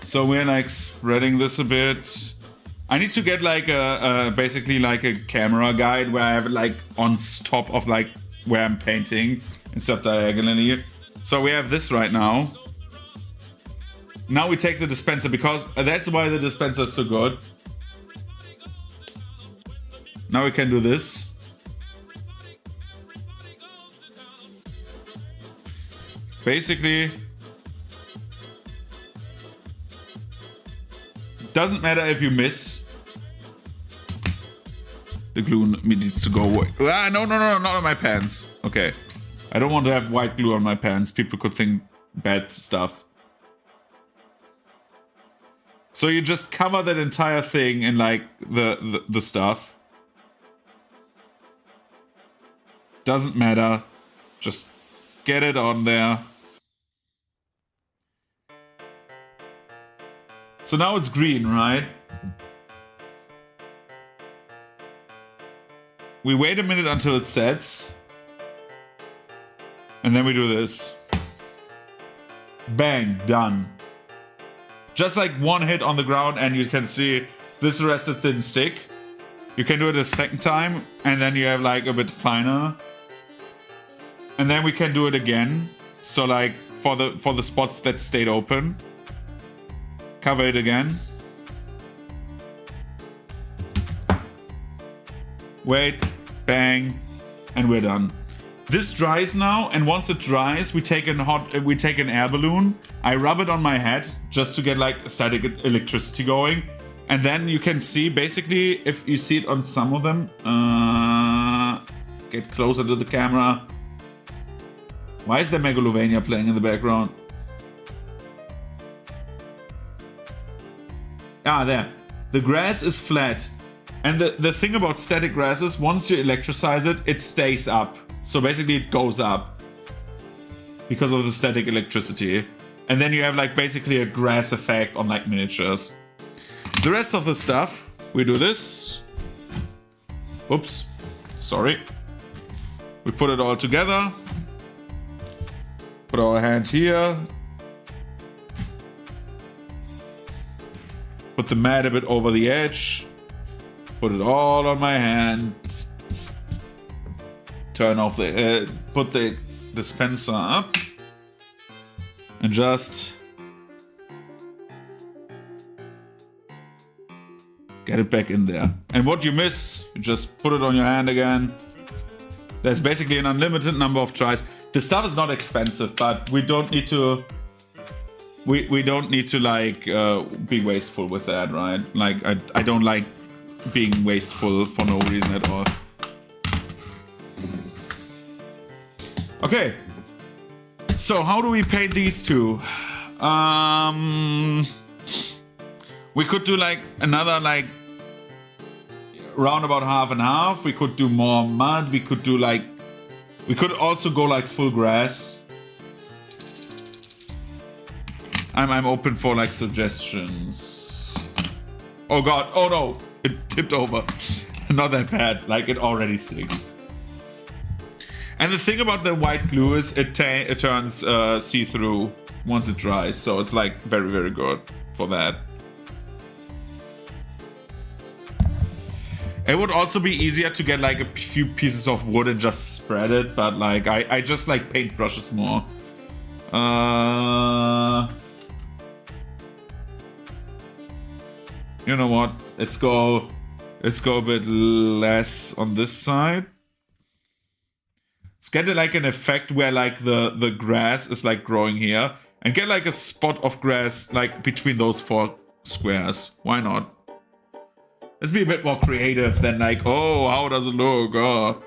So we're like spreading this a bit. I need to get like basically like a camera guide where I have it like on top of like where I'm painting instead of diagonally. So we have this right now. Now we take the dispenser, because that's why the dispenser is so good. Now we can do this. Basically, doesn't matter if you miss. The glue needs to go away. Ah, no, not on my pants. Okay. I don't want to have white glue on my pants. People could think bad stuff. So you just cover that entire thing in like the stuff. Doesn't matter. Just get it on there. So now it's green, right? We wait a minute until it sets. And then we do this. Bang, done. Just like one hit on the ground, and you can see this rest it didn't stick. You can do it a second time, and then you have like a bit finer. And then we can do it again. So like for the spots that stayed open. Cover it again. Wait, bang, and we're done. This dries now, and once it dries, we take an air balloon. I rub it on my head just to get like static electricity going, and then you can see basically if you see it on some of them. Get closer to the camera. Why is there Megalovania playing in the background? Ah, there. The grass is flat. And the thing about static grass is once you electricize it, it stays up. So basically it goes up. Because of the static electricity. And then you have like basically a grass effect on like miniatures. The rest of the stuff, we do this. Oops, sorry. We put it all together. Put our hand here. Put the mat a bit over the edge. Put it all on my hand. Turn off the, put the dispenser up. And just get it back in there. And what you miss, you just put it on your hand again. There's basically an unlimited number of tries. The stuff is not expensive, but we don't need to. We don't need to like be wasteful with that, right? Like I don't like being wasteful for no reason at all. Okay. So how do we paint these two? We could do like another like round about half and half. We could do more mud. We could do like, we could also go like full grass. I'm open for like suggestions. Oh god, oh no, it tipped over. Not that bad, like it already sticks. And the thing about the white glue is it turns see-through once it dries, so it's like very, very good for that. It would also be easier to get like a few pieces of wood and just spread it, but like I just like paint brushes more. You know what? Let's go a bit less on this side. Let's get like an effect where like the grass is like growing here, and get like a spot of grass like between those 4 squares. Why not? Let's be a bit more creative than like, oh, how does it look? Oh.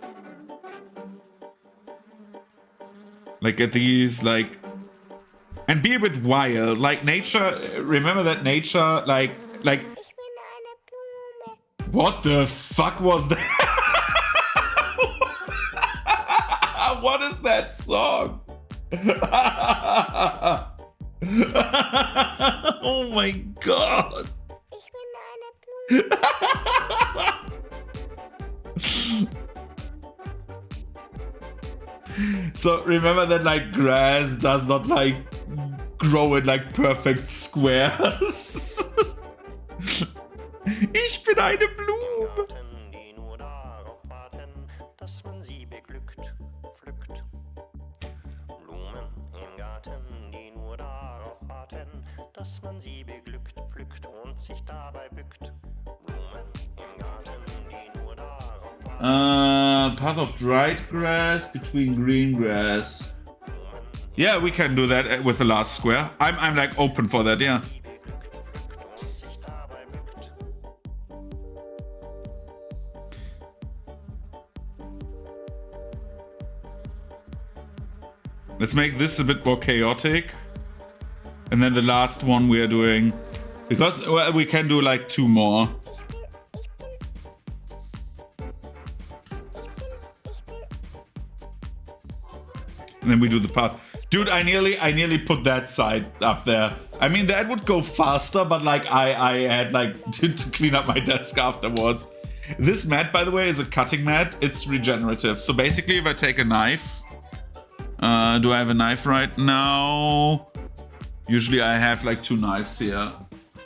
Like get these like, and be a bit wild. Like nature. Remember that nature like. What the fuck was that? What is that song? Oh my god. So remember that like grass does not like grow in like perfect squares. Ich bin eine Blume. Die nur darauf warten, dass man sie beglückt, pflückt. Blumen im Garten, die nur darauf warten, dass man sie beglückt, pflückt und sich dabei bückt. Blumen im Garten, die nur darauf warten. Path of dried grass between green grass. Yeah, we can do that with the last square. I'm like open for that, yeah. Let's make this a bit more chaotic. And then the last one we are doing, because well, we can do like 2 more. And then we do the path. Dude, I nearly put that side up there. I mean, that would go faster, but like I had like to clean up my desk afterwards. This mat, by the way, is a cutting mat. It's regenerative. So basically, if I take a knife, do I have a knife right now? Usually I have like 2 knives here.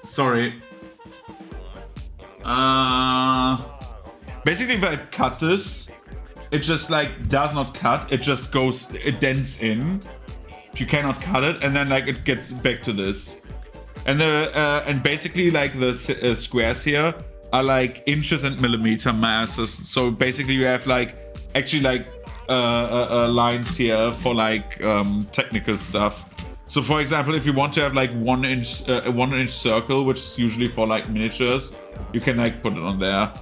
Sorry. Basically, if I cut this, it just like does not cut. It just goes, it dents in. You cannot cut it, and then like it gets back to this. And and basically like the squares here are like inches and millimeter masses. So basically you have like actually like lines here for like technical stuff. So for example, if you want to have like 1 inch a 1 inch circle, which is usually for like miniatures, you can like put it on there.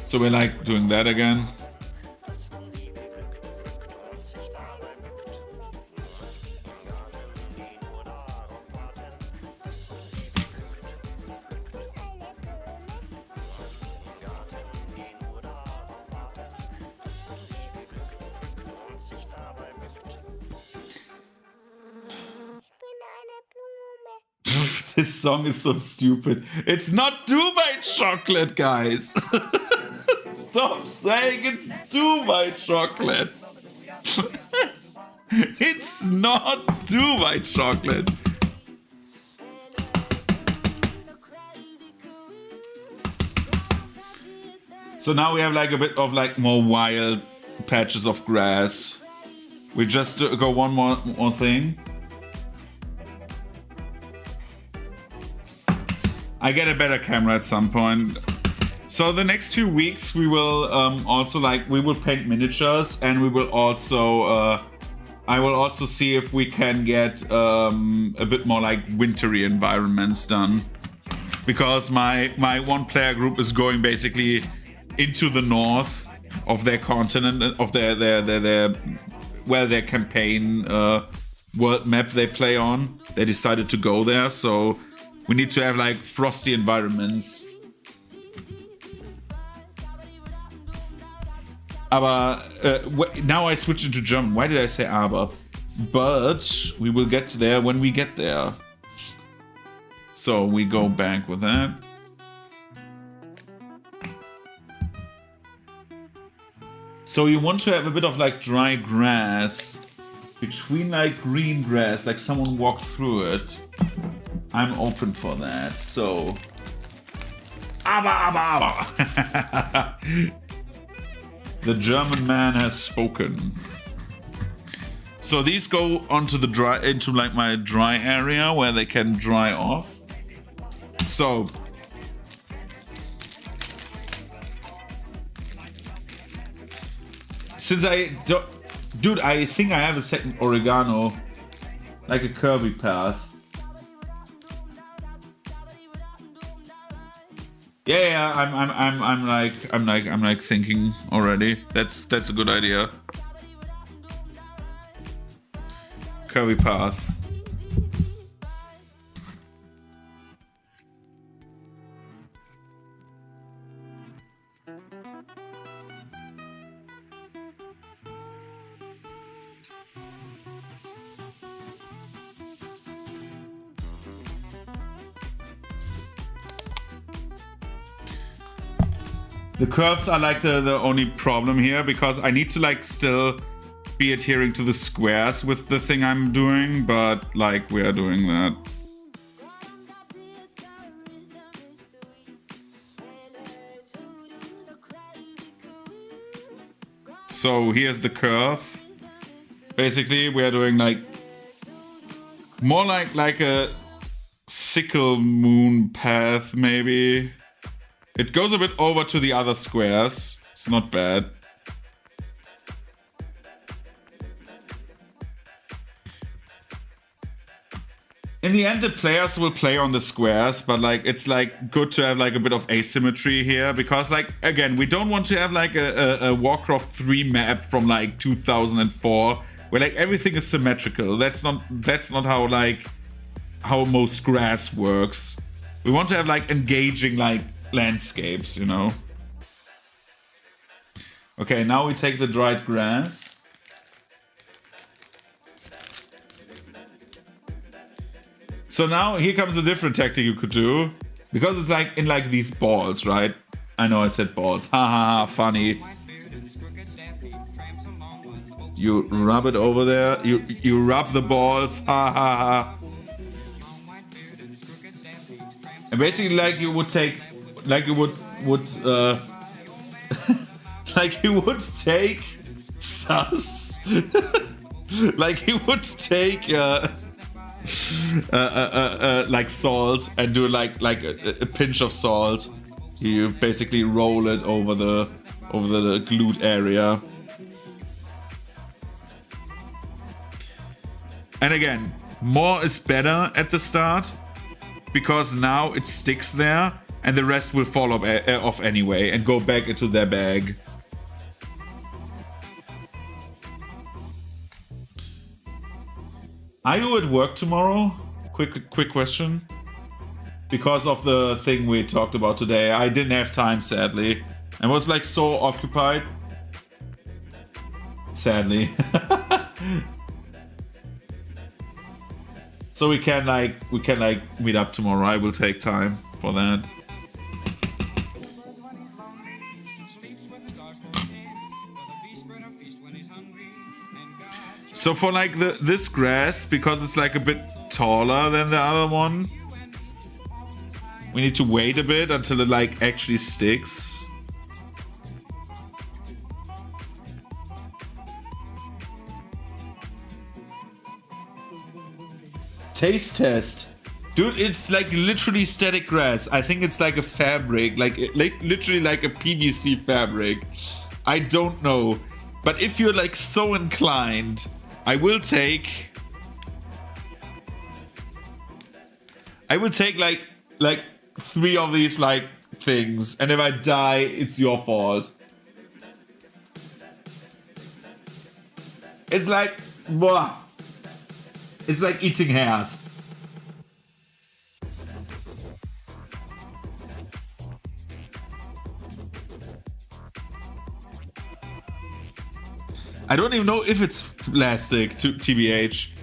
So we're like doing that again. This song is so stupid. It's not Dubai chocolate, guys. Stop saying it's Dubai chocolate. It's not Dubai chocolate. So now we have like a bit of like more wild patches of grass. We just go one more thing. I get a better camera at some point. So the next few weeks we will also we will paint miniatures, and we will also I will also see if we can get a bit more like wintry environments done, because my one player group is going basically into the north of their continent, of their campaign world map they play on. They decided to go there, so we need to have like frosty environments. Aber now I switch into German. Why did I say aber? But we will get there when we get there. So we go back with that. So you want to have a bit of like dry grass between like green grass, like someone walked through it. I'm open for that. So aber. The German man has spoken. So these go onto the into like my dry area where they can dry off. So since I don't, dude, I think I have a second oregano, like a curvy path. Yeah, I'm like thinking already. That's a good idea. Curvy path. The curves are like the only problem here, because I need to like still be adhering to the squares with the thing I'm doing, but like we are doing that. So here's the curve. Basically we are doing like more like a sickle moon path maybe. It goes a bit over to the other squares. It's not bad. In the end, the players will play on the squares, but like it's like good to have like a bit of asymmetry here, because like again, we don't want to have like a Warcraft 3 map from like 2004 where like everything is symmetrical. That's not how most grass works. We want to have like engaging like landscapes, you know. Okay, now we take the dried grass. So now here comes a different tactic you could do, because it's like in like these balls, right? I know I said balls. Ha ha ha, funny. You rub it over there. You rub the balls. Ha ha ha. And basically like you would take, like you would like you would take sus. Like you would take like salt and do like a pinch of salt. You basically roll it over the glued area. And again, more is better at the start, because now it sticks there and the rest will fall off anyway and go back into their bag. Are you at work tomorrow? Quick question. Because of the thing we talked about today, I didn't have time, sadly. I was like so occupied. Sadly. So we can meet up tomorrow. I will take time for that. So for like this grass, because it's like a bit taller than the other one, we need to wait a bit until it like actually sticks. Taste test. Dude, it's like literally static grass. I think it's like a fabric, like literally like a PVC fabric. I don't know. But if you're like so inclined, I will take like 3 of these like things, and if I die, it's your fault. It's like, blah. It's like eating hairs. I don't even know if it's plastic, to TBH.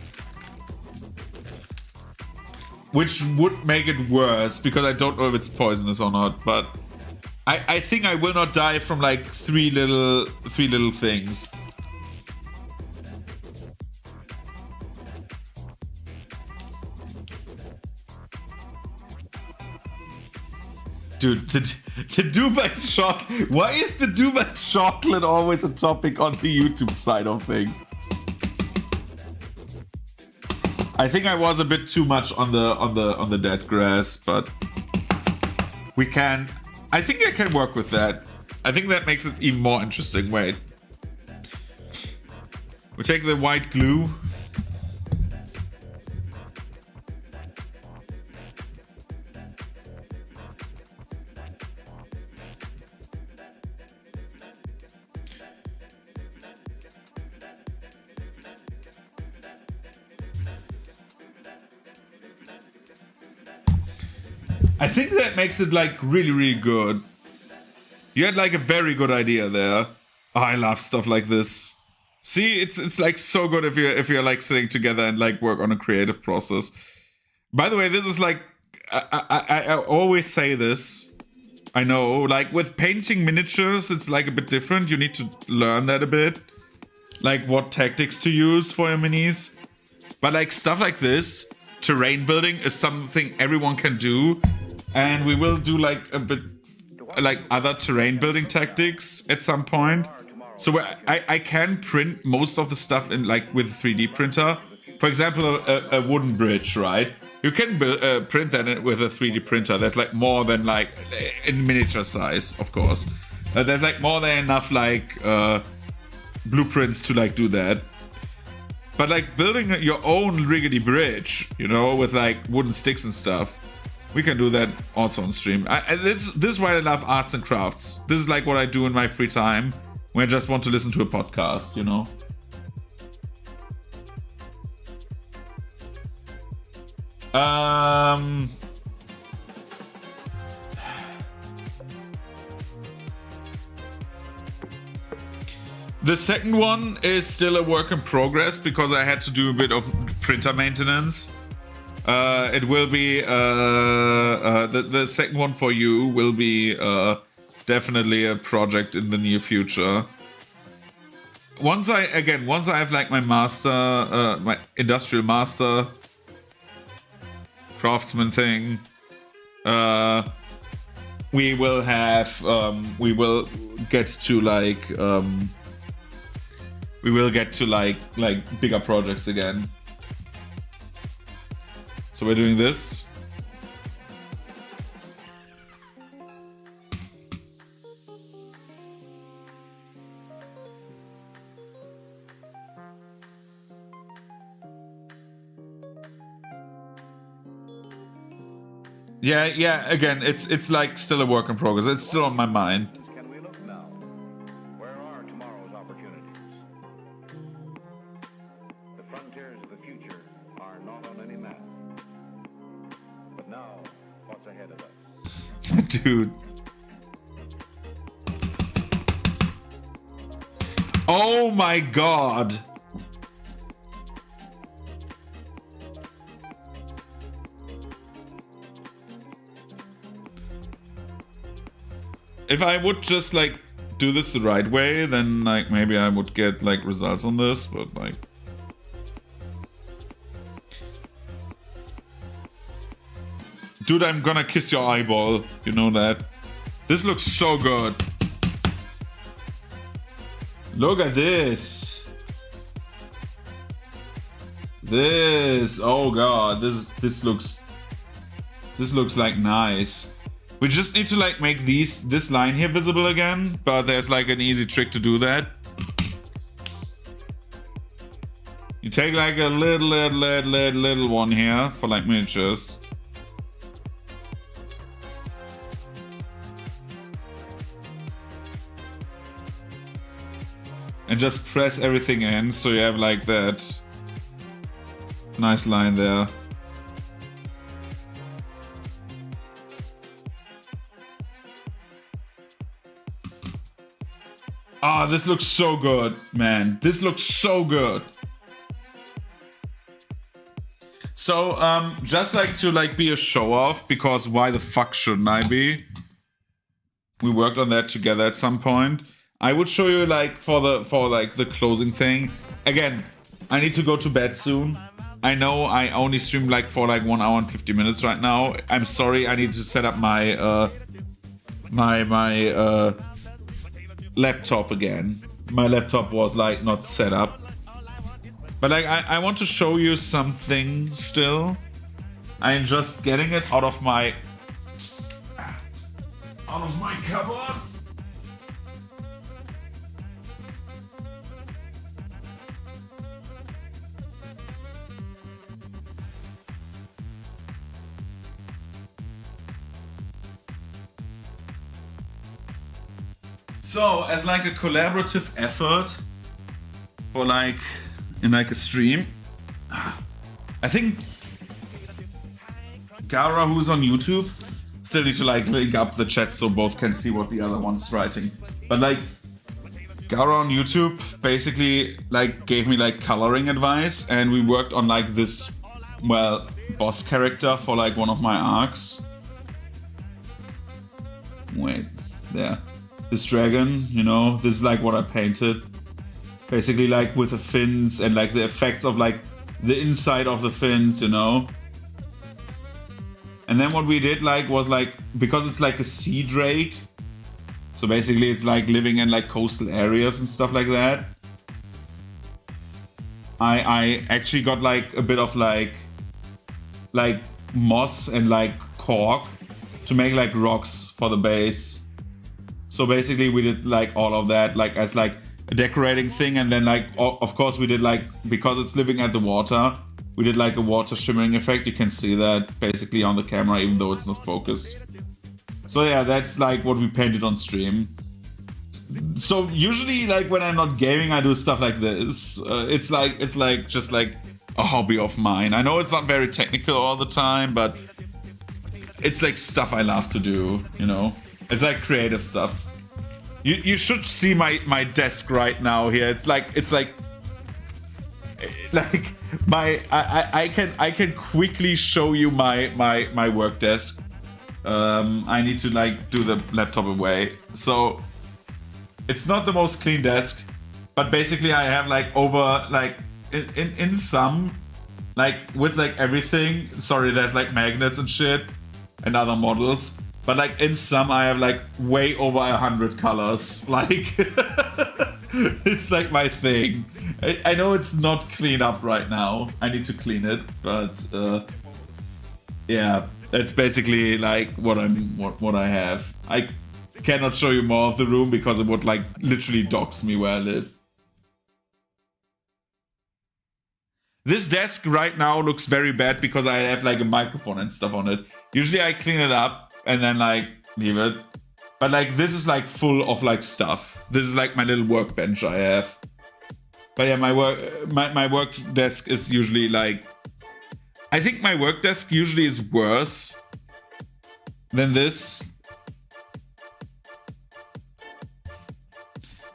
Which would make it worse, because I don't know if it's poisonous or not, but I think I will not die from like three little things. Dude, the Dubai chocolate. Why is the Dubai chocolate always a topic on the YouTube side of things? I think I was a bit too much on the dead grass, but we can. I think I can work with that. I think that makes it even more interesting. Wait, we take the white glue. I think that makes it like really good. You had like a very good idea there. Oh, I love stuff like this. See, it's like so good if you're like sitting together and like work on a creative process. By the way, this is like I always say this. I know, like with painting miniatures, it's like a bit different. You need to learn that a bit, like what tactics to use for your minis. But like stuff like this, terrain building is something everyone can do. And we will do like a bit like other terrain building tactics at some point. So I can print most of the stuff in like with a 3D printer. For example, a wooden bridge, right? You can print that with a 3D printer. There's like more than like in miniature size, of course. There's like more than enough like blueprints to like do that. But like building your own rickety bridge, you know, with like wooden sticks and stuff. We can do that also on stream. This is why I love arts and crafts. This is like what I do in my free time when I just want to listen to a podcast, you know? The second one is still a work in progress because I had to do a bit of printer maintenance. It will be the second one for you will be definitely a project in the near future. Once I have like my master, my industrial master craftsman thing, we will get to like bigger projects again. So we're doing this. Yeah, again, it's like still a work in progress. It's still on my mind. Can we look now? Where are tomorrow's opportunities? The frontiers of the future are not on any map. But now, what's ahead of us? Dude. Oh my god. if I would just like do this the right way, then like maybe I would get like results on this, but like dude, I'm gonna kiss your eyeball, you know that. This looks so good. Look at this. Oh god, this looks like nice. We just need to like make this line here visible again, but there's like an easy trick to do that. You take like a little one here for like miniatures. And just press everything in so you have like that nice line there. Ah, this looks so good, man. This looks so good. So, just like to like be a show off, because why the fuck shouldn't I be? We worked on that together at some point. I would show you like for the closing thing. Again, I need to go to bed soon. I know I only streamed like for like 1 hour and 50 minutes right now. I'm sorry, I need to set up my my laptop again. My laptop was like not set up. But like I want to show you something still. I'm just getting it out of my cupboard. So, as like a collaborative effort for like in like a stream, I think Gara, who's on YouTube, still need to like link up the chat so both can see what the other one's writing. But like Gara on YouTube basically like gave me like coloring advice, and we worked on like this, well, boss character for like one of my arcs. Wait, there. This dragon, you know, this is like what I painted. Basically like with the fins and like the effects of like the inside of the fins, you know. And then what we did like was like, because it's like a sea drake, so basically it's like living in like coastal areas and stuff like that. I actually got like a bit of like moss and like cork to make like rocks for the base. So basically we did like all of that like as like a decorating thing, and then like of course we did like, because it's living at the water, we did like a water shimmering effect. You can see that basically on the camera even though it's not focused. So yeah, that's like what we painted on stream. So usually like when I'm not gaming I do stuff like this. It's like just like a hobby of mine. I know it's not very technical all the time, but it's like stuff I love to do, you know. It's like creative stuff. You should see my desk right now here. It's like my I can quickly show you my work desk. I need to like do the laptop away. So it's not the most clean desk, but basically I have like over like in some like with like everything. Sorry, there's like magnets and shit and other models. But like in some I have like way over 100 colors. Like it's like my thing. I know it's not cleaned up right now. I need to clean it, but yeah, that's basically like what I have. I cannot show you more of the room because it would like literally dox me where I live. This desk right now looks very bad because I have like a microphone and stuff on it. Usually I clean it up and then like leave it, but like this is like full of like stuff. This is like my little workbench I have. But yeah, my work desk is usually like, I think my work desk usually is worse than this.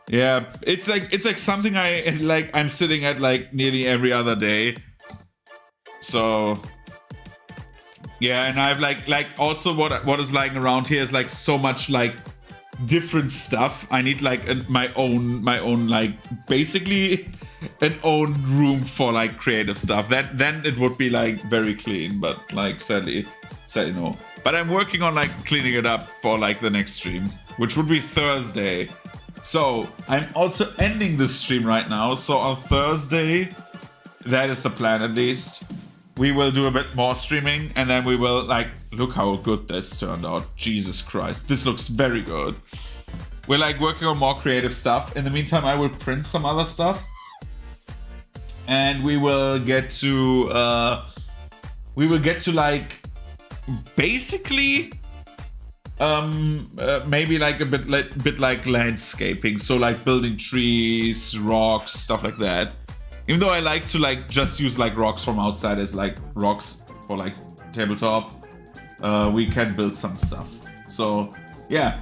Yeah, it's like something I'm sitting at like nearly every other day. So yeah, and I have like also what is lying around here is like so much like different stuff. I need like my own like basically an own room for like creative stuff. Then it would be like very clean, but like sadly no. But I'm working on like cleaning it up for like the next stream, which would be Thursday. So I'm also ending this stream right now. So on Thursday, that is the plan at least, we will do a bit more streaming, and then we will like, look how good this turned out. Jesus Christ, this looks very good. We're like working on more creative stuff. In the meantime, I will print some other stuff, and we will get to like basically maybe like a bit like landscaping, so like building trees, rocks, stuff like that. Even though I like to like just use like rocks from outside as like rocks for like tabletop, we can build some stuff. So yeah,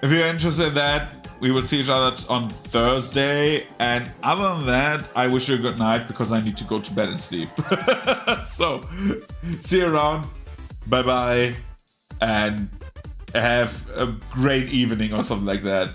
if you're interested in that, we will see each other on Thursday. And other than that, I wish you a good night because I need to go to bed and sleep. So see you around. Bye bye, and have a great evening or something like that.